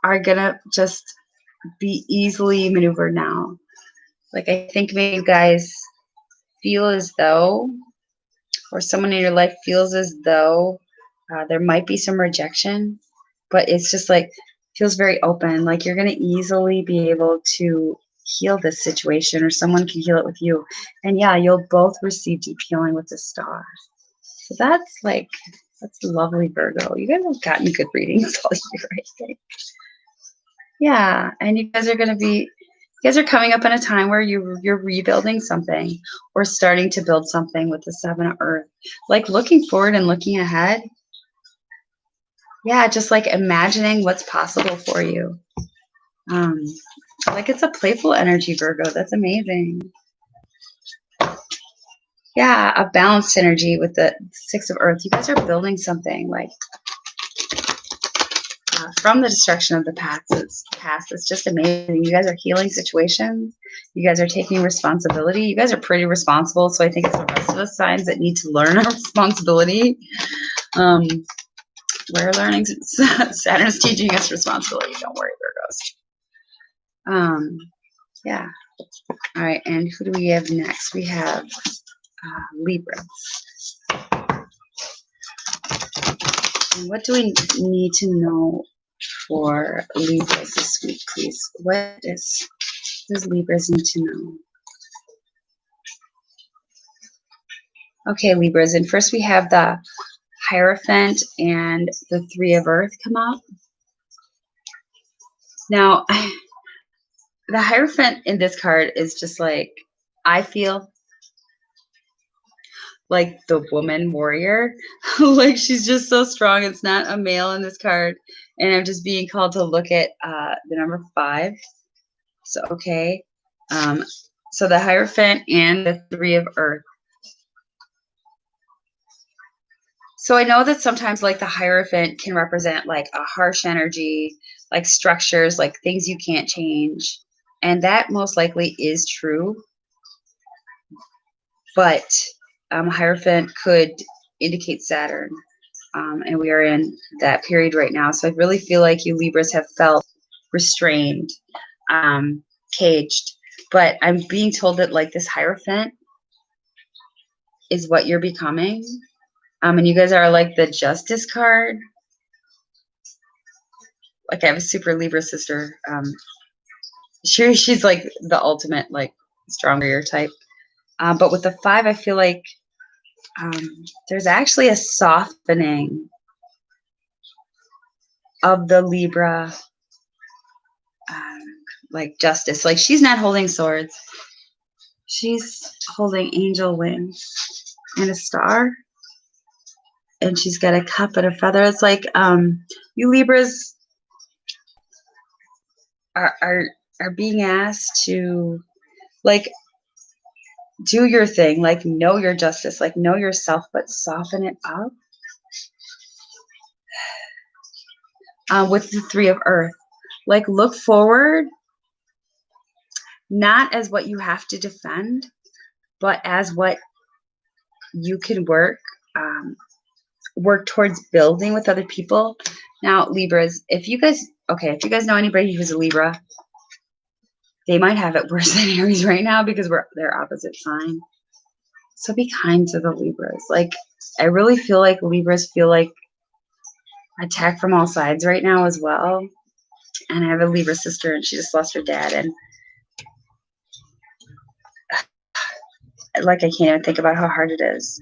are going to just be easily maneuvered now. Like I think maybe you guys feel as though, or someone in your life feels as though there might be some rejection, but it's just like feels very open. Like you're going to easily be able to heal this situation, or someone can heal it with you. And yeah, you'll both receive deep healing with the Star. So that's lovely, Virgo. You guys have gotten good readings all year, I think. Yeah, and you guys are coming up in a time where you're rebuilding something or starting to build something with the Seven of Earth. Like looking forward and looking ahead. Yeah, just like imagining what's possible for you. Like it's a playful energy, Virgo. That's amazing. Yeah, a balanced energy with the Six of Earth. You guys are building something like from the destruction of the past. It's just amazing. You guys are healing situations. You guys are taking responsibility. You guys are pretty responsible. So I think it's the rest of us signs that need to learn our responsibility. We're learning. Saturn is teaching us responsibility. Don't worry, Virgos. Yeah. All right. And who do we have next? We have Libras. And what do we need to know for Libras this week, please? What does Libras need to know? Okay, Libras. And first we have the Hierophant and the Three of Earth come out. Now, the Hierophant in this card is just like, I feel like the woman warrior. Like she's just so strong. It's not a male in this card. And I'm just being called to look at the number 5. So, okay. So the Hierophant and the 3 of Earth. So I know that sometimes like the Hierophant can represent like a harsh energy, like structures, like things you can't change. And that most likely is true. But Hierophant could indicate Saturn. And we are in that period right now. So I really feel like you Libras have felt restrained, caged. But I'm being told that like this Hierophant is what you're becoming. And you guys are like the Justice card. Like I have a super Libra sister. She's like the ultimate like strong warrior type. But with the 5, I feel like there's actually a softening of the Libra, like Justice. Like she's not holding swords. She's holding angel wings and a star. And she's got a cup and a feather. It's like you Libras are being asked to like do your thing, like know your justice, like know yourself, but soften it up. With the 3 of Earth, like look forward, not as what you have to defend, but as what you can work towards building with other people. Now, Libras, if you guys know anybody who's a Libra, they might have it worse than Aries right now because they're opposite sign. So be kind to the Libras. Like I really feel like Libras feel like attacked from all sides right now as well. And I have a Libra sister and she just lost her dad, and like I can't even think about how hard it is.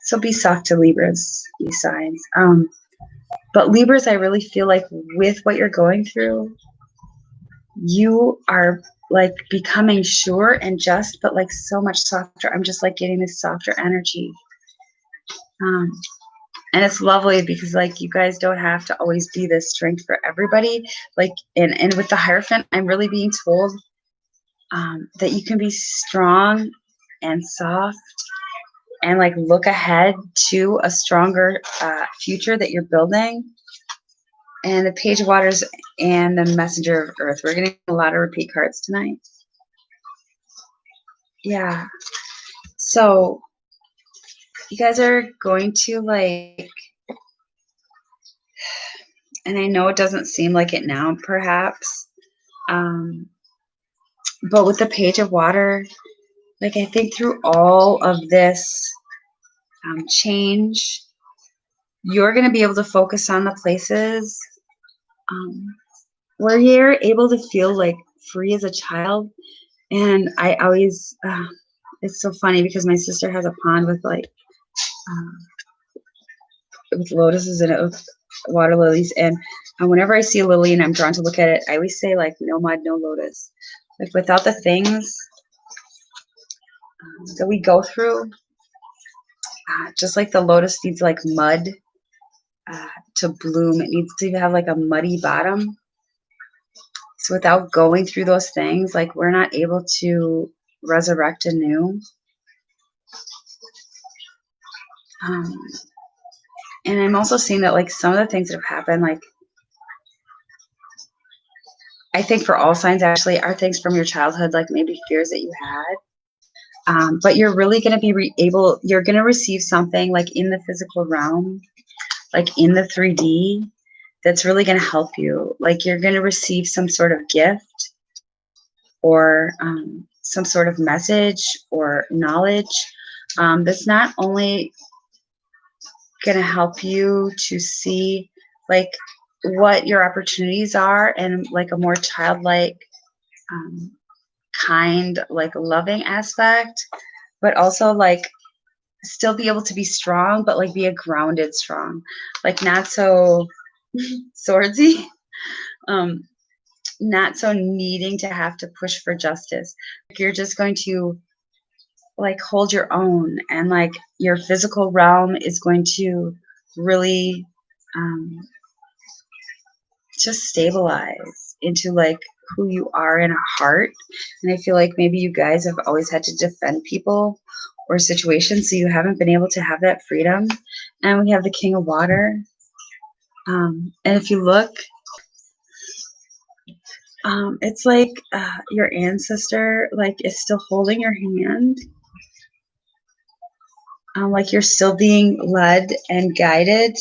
So be soft to Libras, you signs. But Libras, I really feel like with what you're going through, you are like becoming sure and just, but like so much softer. I'm just like getting this softer energy. And it's lovely because like you guys don't have to always be this strength for everybody. Like, and with the Hierophant, I'm really being told that you can be strong and soft and like look ahead to a stronger future that you're building. And the Page of Waters and the Messenger of Earth. We're getting a lot of repeat cards tonight. Yeah. So you guys are going to like, and I know it doesn't seem like it now, perhaps. But with the Page of Water, like I think through all of this change, you're going to be able to focus on the places where you're able to feel like free as a child. And I always, it's so funny because my sister has a pond with like, with lotuses in it, with water lilies. And whenever I see a lily and I'm drawn to look at it, I always say like, no mud, no lotus. Like without the things that we go through, just like the lotus needs like mud to bloom, it needs to have like a muddy bottom. So without going through those things, like we're not able to resurrect anew. And I'm also seeing that like some of the things that have happened, like I think for all signs actually are things from your childhood, like maybe fears that you had. But you're really going to be you're going to receive something like in the physical realm, like in the 3D, that's really going to help you. Like you're going to receive some sort of gift or some sort of message or knowledge that's not only going to help you to see like what your opportunities are and like a more childlike, kind, like loving aspect, but also like still be able to be strong, but like be a grounded strong, like not so swordsy. not so needing to have to push for justice. You're just going to like hold your own, and like your physical realm is going to really just stabilize into like who you are in heart. And I feel like maybe you guys have always had to defend people or situations, so you haven't been able to have that freedom. And we have the King of Water. And if you look, it's like your ancestor like is still holding your hand. Like you're still being led and guided.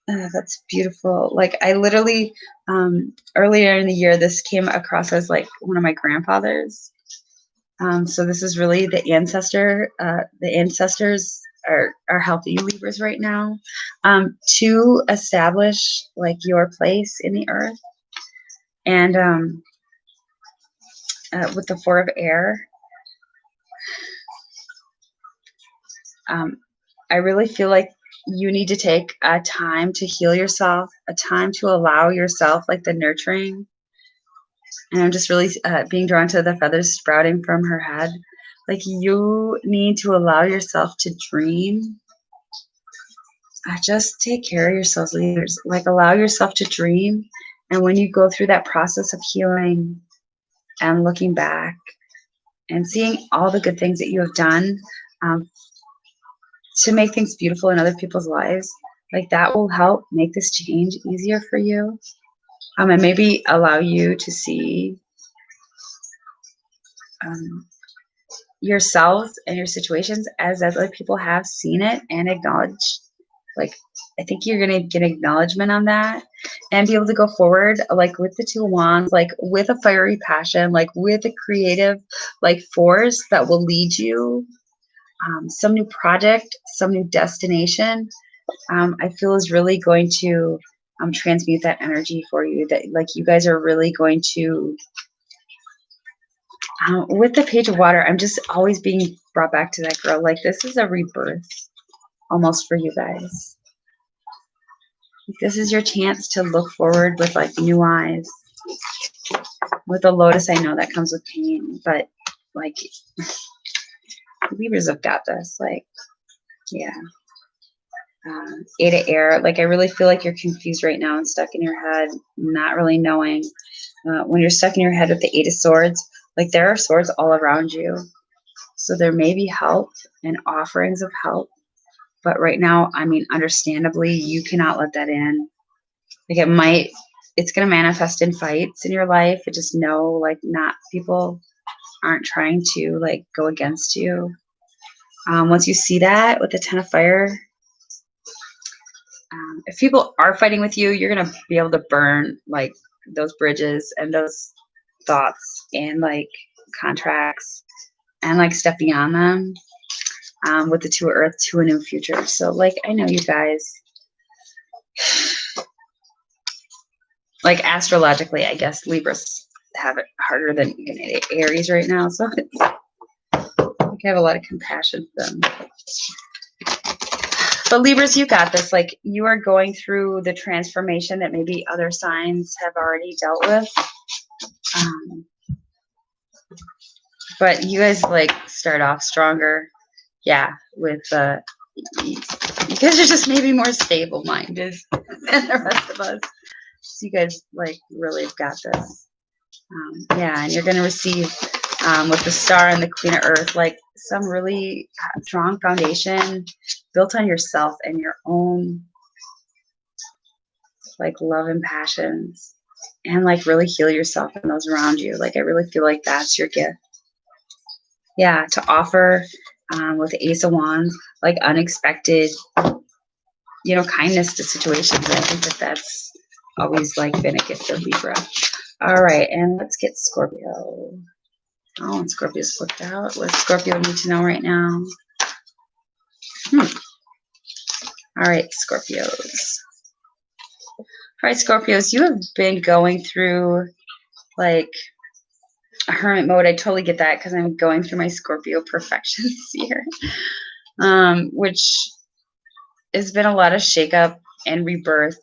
That's beautiful. Like I literally, earlier in the year, this came across as like one of my grandfathers. So this is really the ancestor. The ancestors are helping you Libras right now to establish like your place in the earth. And with the Four of Air, I really feel like you need to take a time to heal yourself, a time to allow yourself like the nurturing. And I'm just really being drawn to the feathers sprouting from her head. Like you need to allow yourself to dream. Just take care of yourselves, leaders. Like allow yourself to dream. And when you go through that process of healing and looking back and seeing all the good things that you have done to make things beautiful in other people's lives, like that will help make this change easier for you. And maybe allow you to see yourselves and your situations as other people have seen it and acknowledge. Like, I think you're going to get acknowledgement on that and be able to go forward, like with the Two of Wands, like with a fiery passion, like with a creative, like force that will lead you. Some new project, some new destination, I feel is really going to transmute that energy for you. That like you guys are really going to, with the Page of Water, I'm just always being brought back to that girl. Like this is a rebirth almost for you guys. This is your chance to look forward with like new eyes. With the Lotus, I know that comes with pain, but like Libras have got this. Like, yeah. Eight of Air. Like I really feel like you're confused right now and stuck in your head, not really knowing. When you're stuck in your head with the Eight of Swords, like there are swords all around you. So there may be help and offerings of help. But right now, I mean, understandably, you cannot let that in. Like it's going to manifest in fights in your life. But just know, like, not people aren't trying to like go against you. Once you see that with the Ten of Fire, if people are fighting with you, you're going to be able to burn like those bridges and those thoughts and like contracts and like step beyond them. With the Two of Earth to a new future. So like I know you guys, like astrologically, I guess Libras have it harder than Aries right now. So it's, I have a lot of compassion for them. But Libras, you got this. Like you are going through the transformation that maybe other signs have already dealt with. But you guys like start off stronger. Yeah, with you guys are just maybe more stable minded than the rest of us. So you guys like really have got this. Yeah, and you're going to receive with the Star and the Queen of Earth, like some really strong foundation built on yourself and your own like love and passions, and like really heal yourself and those around you. Like I really feel like that's your gift. Yeah, to offer with the Ace of Wands, like unexpected, kindness to situations. I think that that's always like been a gift of Libra. All right, and let's get Scorpio. Oh, and Scorpio's flipped out. What does Scorpio need to know right now? All right, Scorpios. All right, Scorpios, you have been going through like a hermit mode. I totally get that because I'm going through my Scorpio perfections here, which has been a lot of shakeup and rebirth.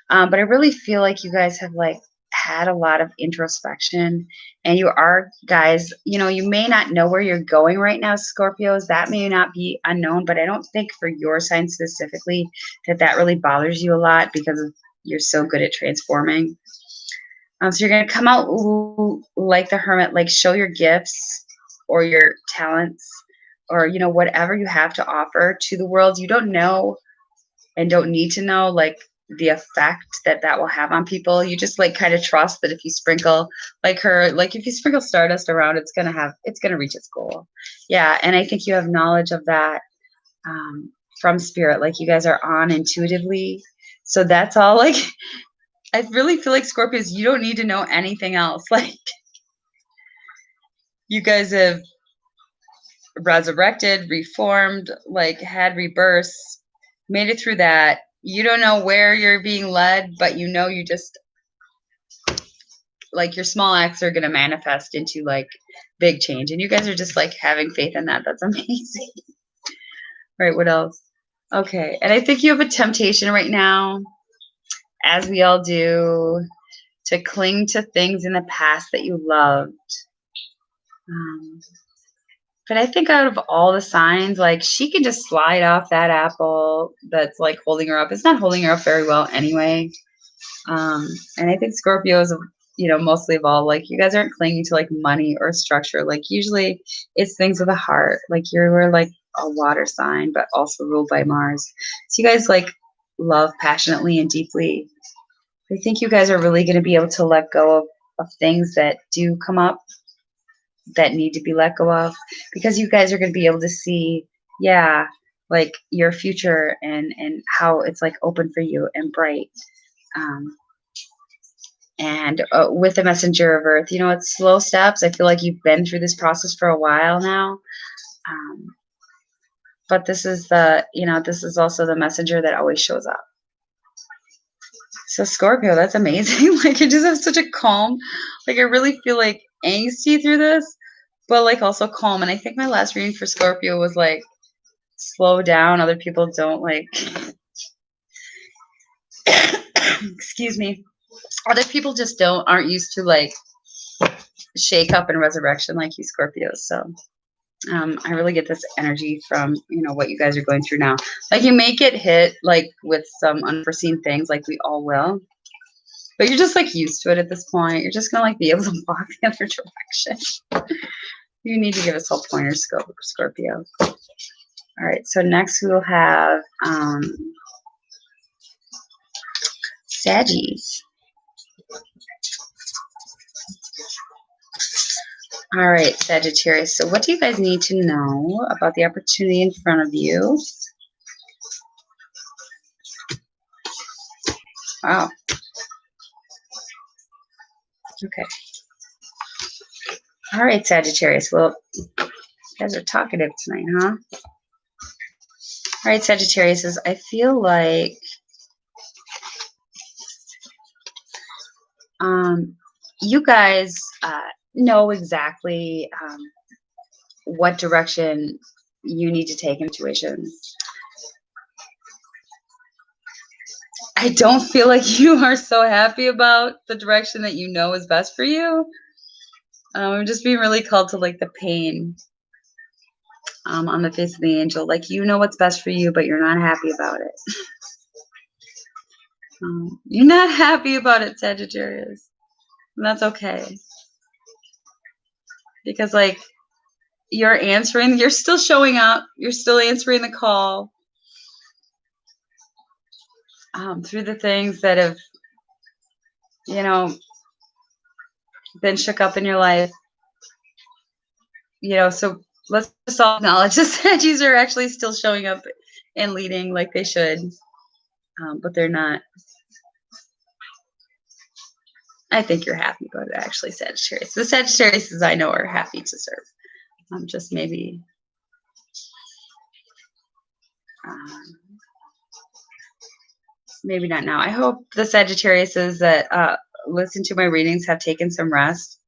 But I really feel like you guys have like had a lot of introspection, and you are guys, you may not know where you're going right now, Scorpios. That may not be unknown, but I don't think for your sign specifically that really bothers you a lot because you're so good at transforming. So you're going to come out like the hermit, like show your gifts or your talents or, whatever you have to offer to the world. You don't know and don't need to know like the effect that will have on people. You just like kind of trust that if you sprinkle if you sprinkle stardust around, it's going to reach its goal. Yeah. And I think you have knowledge of that from spirit, like you guys are on intuitively. So that's all like, I really feel like Scorpios, you don't need to know anything else. Like you guys have resurrected, reformed, like had rebirths, made it through that. You don't know where you're being led, but you just like your small acts are going to manifest into like big change. And you guys are just like having faith in that. That's amazing. Right. What else? Okay. And I think you have a temptation right now, as we all do, to cling to things in the past that you loved. But I think out of all the signs, like she can just slide off that apple that's like holding her up. It's not holding her up very well anyway. And I think Scorpios, mostly of all, like you guys aren't clinging to like money or structure. Like usually it's things with a heart. Like you're like a water sign, but also ruled by Mars. So you guys like love passionately and deeply. I think you guys are really going to be able to let go of things that do come up that need to be let go of, because you guys are going to be able to see, like your future and how it's like open for you and bright. And with the messenger of earth, it's slow steps. I feel like you've been through this process for a while now. But this is this is also the messenger that always shows up. So Scorpio, that's amazing. Like you just have such a calm, like I really feel like angsty through this, but like also calm. And I think my last reading for Scorpio was like slow down. Other people don't like excuse me. Other people just aren't used to like shake up and resurrection like you Scorpios. So I really get this energy from what you guys are going through now. Like you may get hit like with some unforeseen things, like we all will, but you're just like used to it at this point. You're just gonna like be able to walk the other direction. You need to give us all pointers, Scorpio. All right, so next we'll have Saggies. All right, Sagittarius. So what do you guys need to know about the opportunity in front of you? Wow. Okay. All right, Sagittarius. Well, you guys are talkative tonight, huh? All right, Sagittarius. I feel like you guys know exactly what direction you need to take in situations. I don't feel like you are so happy about the direction that you know is best for you. I'm just being really called to like the pain on the face of the angel. Like you know what's best for you, but you're not happy about it. You're not happy about it, Sagittarius. And that's okay. Because like you're still showing up, you're still answering the call through the things that have, been shook up in your life. So let's just all acknowledge the Saggies are actually still showing up and leading like they should, but they're not. I think you're happy about it, actually, Sagittarius. The Sagittarius I know are happy to serve. Just maybe maybe not now. I hope the Sagittariuses that listen to my readings have taken some rest,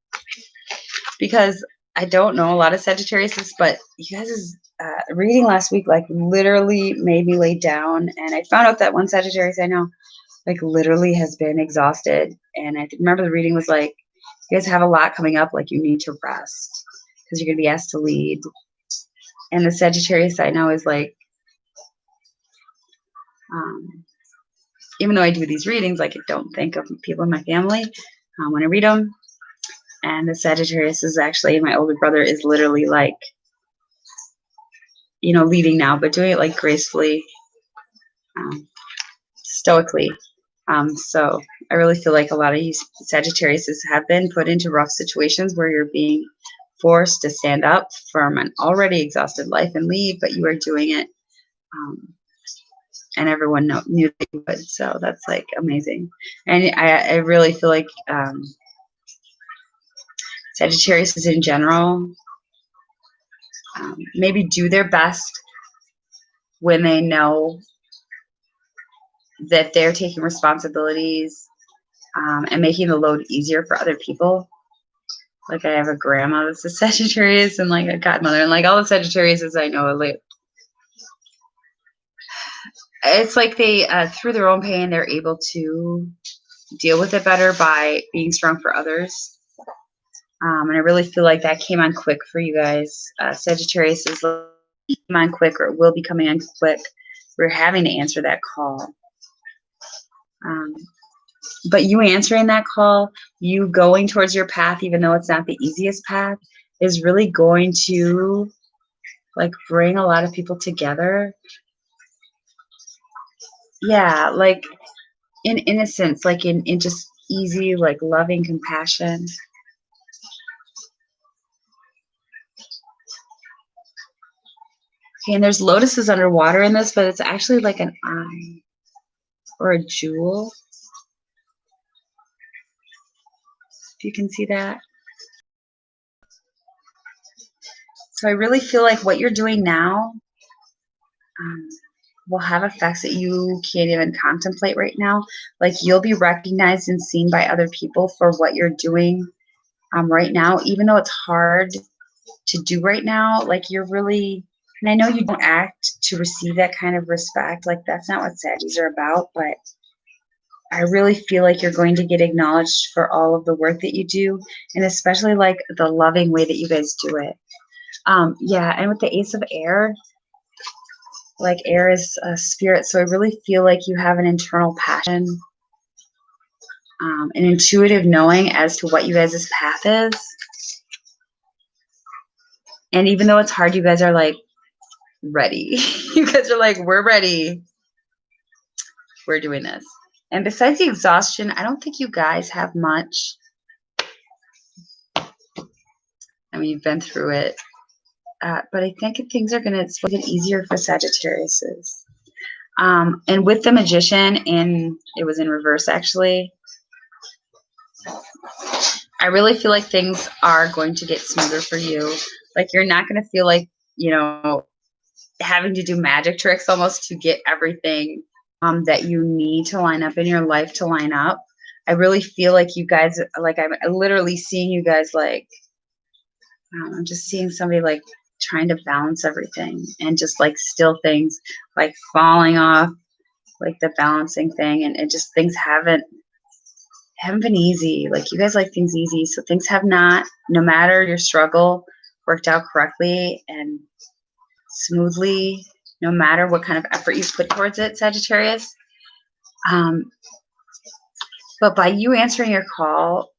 because I don't know a lot of Sagittariuses, but you guys' reading last week like literally made me lay down, and I found out that one Sagittarius I know, like literally has been exhausted. And I remember the reading was like, you guys have a lot coming up, like you need to rest because you're going to be asked to lead. And the Sagittarius I know is like, even though I do these readings, like I don't think of people in my family when I read them. And the Sagittarius is actually, my older brother is literally like, you know, leading now, but doing it like gracefully, stoically. So I really feel like a lot of you Sagittarius have been put into rough situations where you're being forced to stand up from an already exhausted life and lead, but you are doing it. And everyone knew that you would. So that's like amazing. And I really feel like Sagittarius is in general maybe do their best when they know that they're taking responsibilities and making the load easier for other people. Like I have a grandma that's a Sagittarius and like a godmother, and like all the Sagittariuses I know, like it's like they through their own pain they're able to deal with it better by being strong for others. And I really feel like that came on quick for you guys. Sagittarius is came on quick, or it will be coming on quick. We're having to answer that call. But you answering that call, you going towards your path, even though it's not the easiest path, is really going to like bring a lot of people together. Yeah, like in innocence, like in just easy, like loving compassion. Okay, and there's lotuses underwater in this, but it's actually like an eye or a jewel. If you can see that. So I really feel like what you're doing now will have effects that you can't even contemplate right now. Like you'll be recognized and seen by other people for what you're doing right now, even though it's hard to do right now. Like you're really, and I know you don't act to receive that kind of respect. Like that's not what Saggies are about, but I really feel like you're going to get acknowledged for all of the work that you do, and especially like the loving way that you guys do it. Yeah, and with the Ace of Air, like air is a spirit, so I really feel like you have an internal passion, an intuitive knowing as to what you guys' path is. And even though it's hard, you guys are like ready. You guys are like, we're ready. We're doing this. And besides the exhaustion, I don't think you guys have much. I mean, you've been through it. But I think things are going to get easier for Sagittarius. And with the Magician, and it was in reverse actually, I really feel like things are going to get smoother for you. Like you're not going to feel like, you know, having to do magic tricks almost to get everything that you need to line up in your life to line up. I really feel like you guys, like I'm literally seeing you guys like, I'm just seeing somebody like trying to balance everything and just like still things like falling off, like the balancing thing, and it just things haven't been easy. Like you guys like things easy, so things have not, no matter your struggle, worked out correctly and smoothly, no matter what kind of effort you put towards it, Sagittarius. But by you answering your call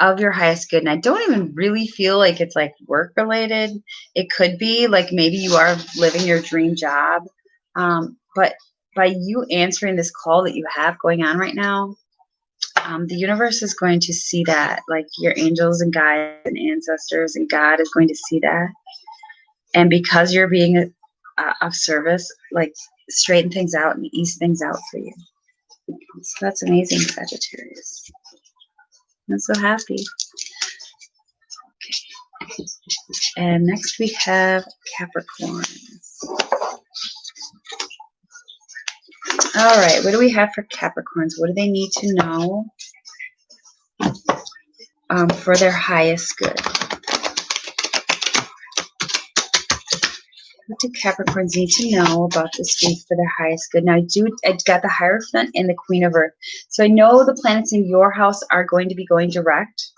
of your highest good, and I don't even really feel like it's like work related. It could be like maybe you are living your dream job, but by you answering this call that you have going on right now, the universe is going to see that, like your angels and guides and ancestors and God is going to see that, and because you're being of service, like straighten things out and ease things out for you. So that's amazing, Sagittarius. I'm so happy. Okay. And next we have Capricorns. All right, what do we have for Capricorns? What do they need to know for their highest good? do Capricorns need to know about this week for their highest good? Now, I got the Hierophant and the Queen of Earth. So I know the planets in your house are going to be going direct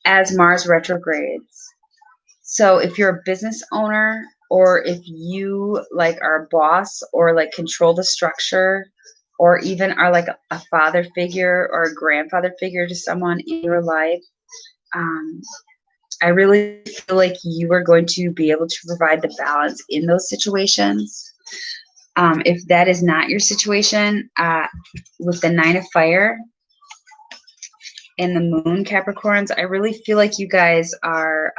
as Mars retrogrades. So if you're a business owner, or if you like are a boss or like control the structure, or even are like a father figure or a grandfather figure to someone in your life, I really feel like you are going to be able to provide the balance in those situations. If that is not your situation, with the Nine of Fire and the Moon, Capricorns, I really feel like you guys are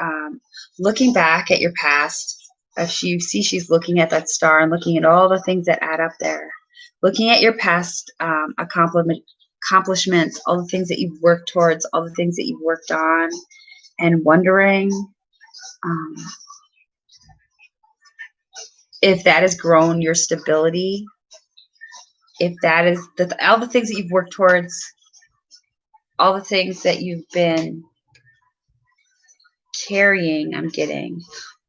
looking back at your past. If you see, she's looking at that star and looking at all the things that add up there. Looking at your past accomplishments, all the things that you've worked towards, all the things that you've worked on, and wondering if that has grown your stability, if that is all the things that you've worked towards, all the things that you've been carrying, I'm getting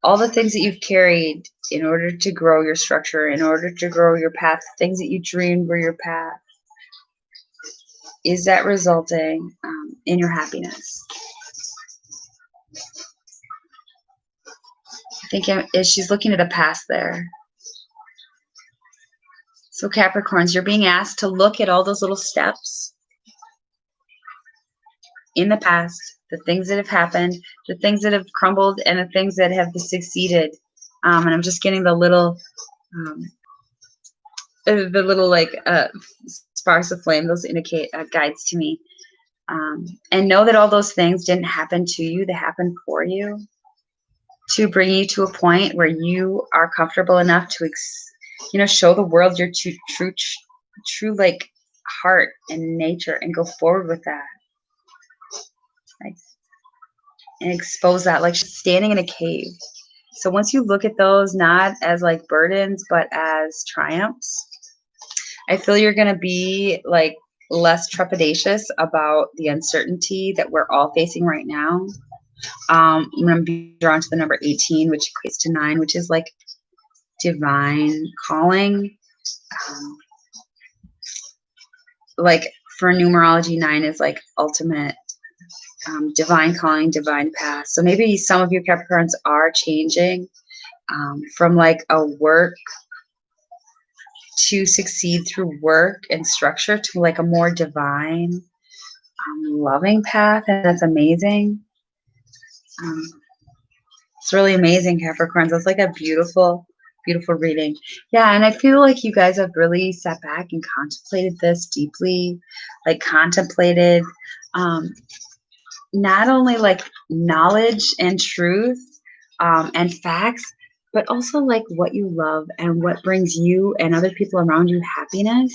all the things that you've carried in order to grow your structure, in order to grow your path, things that you dreamed were your path. Is that resulting in your happiness? I think she's looking at a past there. So Capricorns, you're being asked to look at all those little steps in the past, the things that have happened, the things that have crumbled, and the things that have succeeded. And I'm just getting the little like sparks of flame. Those indicate guides to me. And know that all those things didn't happen to you; they happened for you, to bring you to a point where you are comfortable enough to, show the world your true like heart and nature, and go forward with that. And expose that, like standing in a cave. So once you look at those not as like burdens, but as triumphs, I feel you're going to be like less trepidatious about the uncertainty that we're all facing right now. I'm going to be drawn to the number 18, which equates to 9, which is like divine calling. Like for numerology, 9 is like ultimate divine calling, divine path. So maybe some of you Capricorns are changing from like a work to succeed through work and structure to like a more divine, loving path. And that's amazing. It's really amazing, Capricorns. That's like a beautiful, beautiful reading. Yeah, and I feel like you guys have really sat back and contemplated this deeply, like contemplated not only like knowledge and truth and facts, but also like what you love and what brings you and other people around you happiness.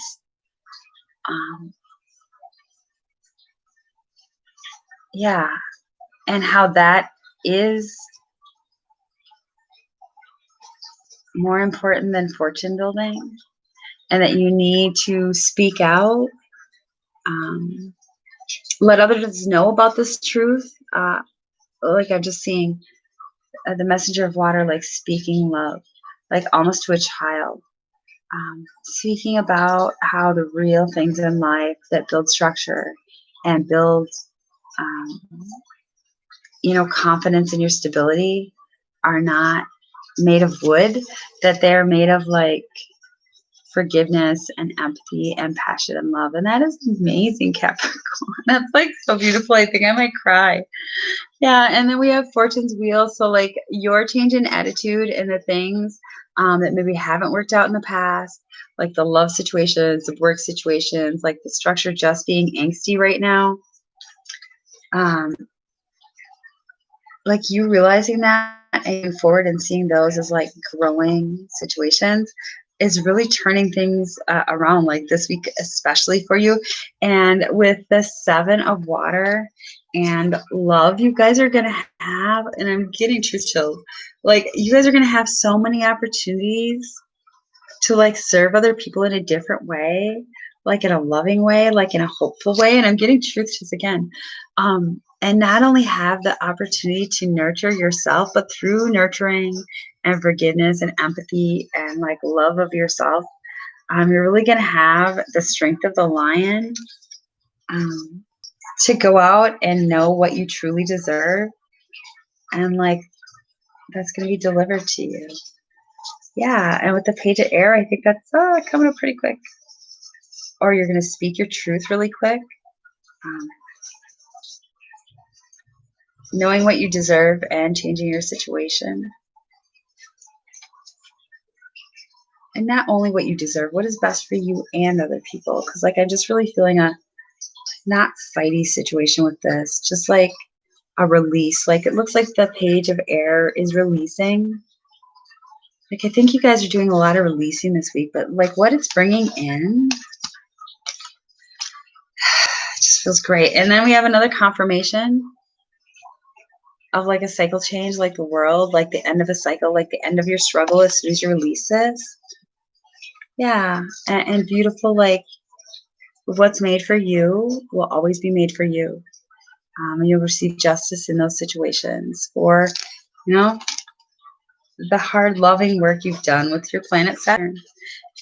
Yeah, and how that is more important than fortune building, and that you need to speak out, let others know about this truth. Like I'm just seeing the messenger of water, like speaking love, like almost to a child, speaking about how the real things in life that build structure and build, confidence in your stability are not made of wood, that they're made of like forgiveness and empathy and passion and love. And that is amazing, Capricorn. That's like so beautiful. I think I might cry. Yeah. And then we have Fortune's Wheel. So like your change in attitude and the things that maybe haven't worked out in the past, like the love situations, the work situations, like the structure just being angsty right now. Like you realizing that and forward and seeing those as like growing situations is really turning things around, like this week, especially for you. And with the 7 of water and love, you guys are going to have, and I'm getting truth chills, like you guys are going to have so many opportunities to like serve other people in a different way. like in a loving way, like in a hopeful way. And I'm getting truth just again. And not only have the opportunity to nurture yourself, but through nurturing and forgiveness and empathy and like love of yourself, you're really going to have the strength of the lion um, to go out and know what you truly deserve. And like, that's going to be delivered to you. Yeah. And with the page of air, I think that's coming up pretty quick. Or you're going to speak your truth really quick. Knowing what you deserve and changing your situation. And not only what you deserve, what is best for you and other people. Because like I'm just really feeling a not fighty situation with this. Just like a release. Like it looks like the page of air is releasing. Like I think you guys are doing a lot of releasing this week. But like what it's bringing in just feels great. And then we have another confirmation of like a cycle change, like the world, like the end of a cycle, like the end of your struggle as soon as you release this. Yeah. And beautiful, like what's made for you will always be made for you. And you'll receive justice in those situations for, the hard, loving work you've done with your planet Saturn.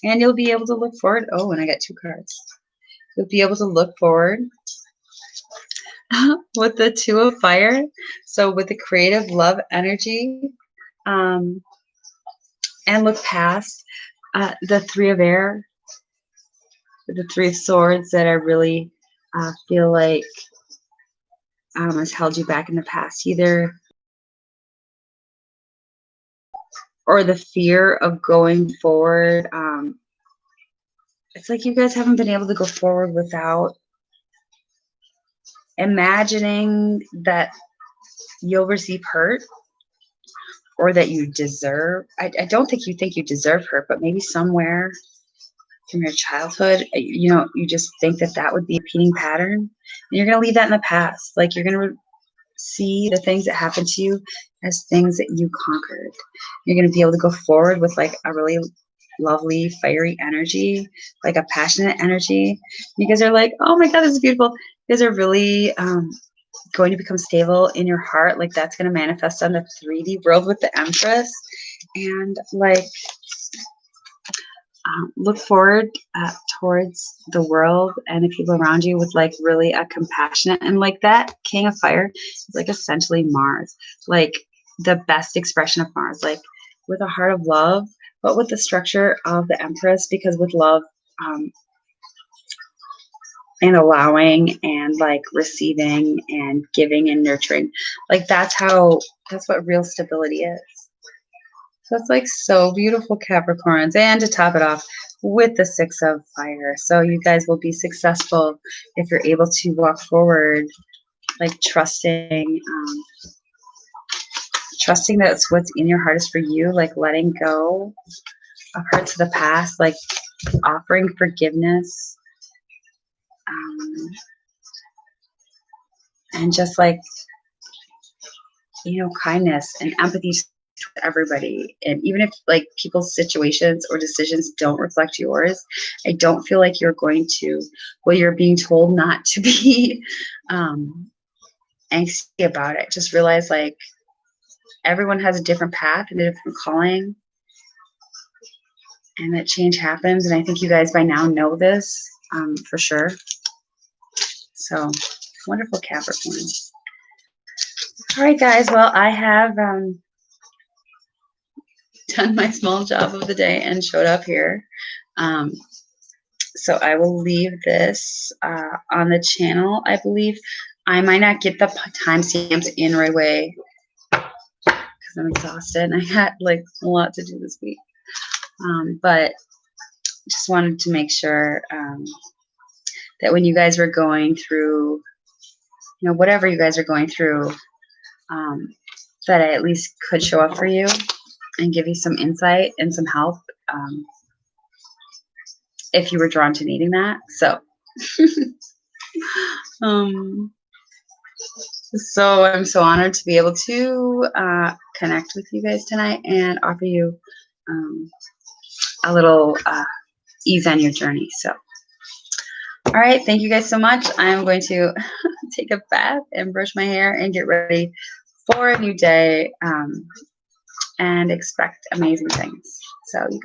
And you'll be able to look forward. Oh, and I got 2 cards. You'll be able to look forward with the 2 of fire. So with the creative love energy, and look past the 3 of air, the 3 of swords that are really feel like has held you back in the past, either or the fear of going forward. It's like you guys haven't been able to go forward without imagining that you'll receive hurt or that you deserve. I don't think you deserve hurt, but maybe somewhere from your childhood, you just think that would be a repeating pattern. And you're going to leave that in the past. Like you're going to see the things that happened to you as things that you conquered. You're going to be able to go forward with like a really lovely, fiery energy, like a passionate energy. You guys are like, oh my God, this is beautiful. You guys are really going to become stable in your heart. Like that's going to manifest on the 3D world with the Empress. And like, look forward towards the world and the people around you with like really a compassionate, and like that King of Fire is like essentially Mars, like the best expression of Mars, like with a heart of love, but with the structure of the Empress, because with love and allowing and like receiving and giving and nurturing, like that's what real stability is. So it's like so beautiful, Capricorns. And to top it off with the 6 of fire. So you guys will be successful if you're able to walk forward, like trusting that what's in your heart is for you, like letting go of hurts of the past, like offering forgiveness, and just like, kindness and empathy to everybody. And even if like people's situations or decisions don't reflect yours, I don't feel like you're going to, you're being told not to be angsty about it. Just realize like everyone has a different path and a different calling, and that change happens. And I think you guys by now know this for sure. So wonderful, Capricorn. All right, guys. Well, I have done my small job of the day and showed up here. So I will leave this on the channel. I believe I might not get the timestamps in right away because I'm exhausted and I had like a lot to do this week. But just wanted to make sure that when you guys were going through, whatever you guys are going through, that I at least could show up for you and give you some insight and some help if you were drawn to needing that. So, so I'm so honored to be able to connect with you guys tonight and offer you a little ease on your journey. So All right. Thank you guys so much. I'm going to take a bath and brush my hair and get ready for a new day, and expect amazing things. So you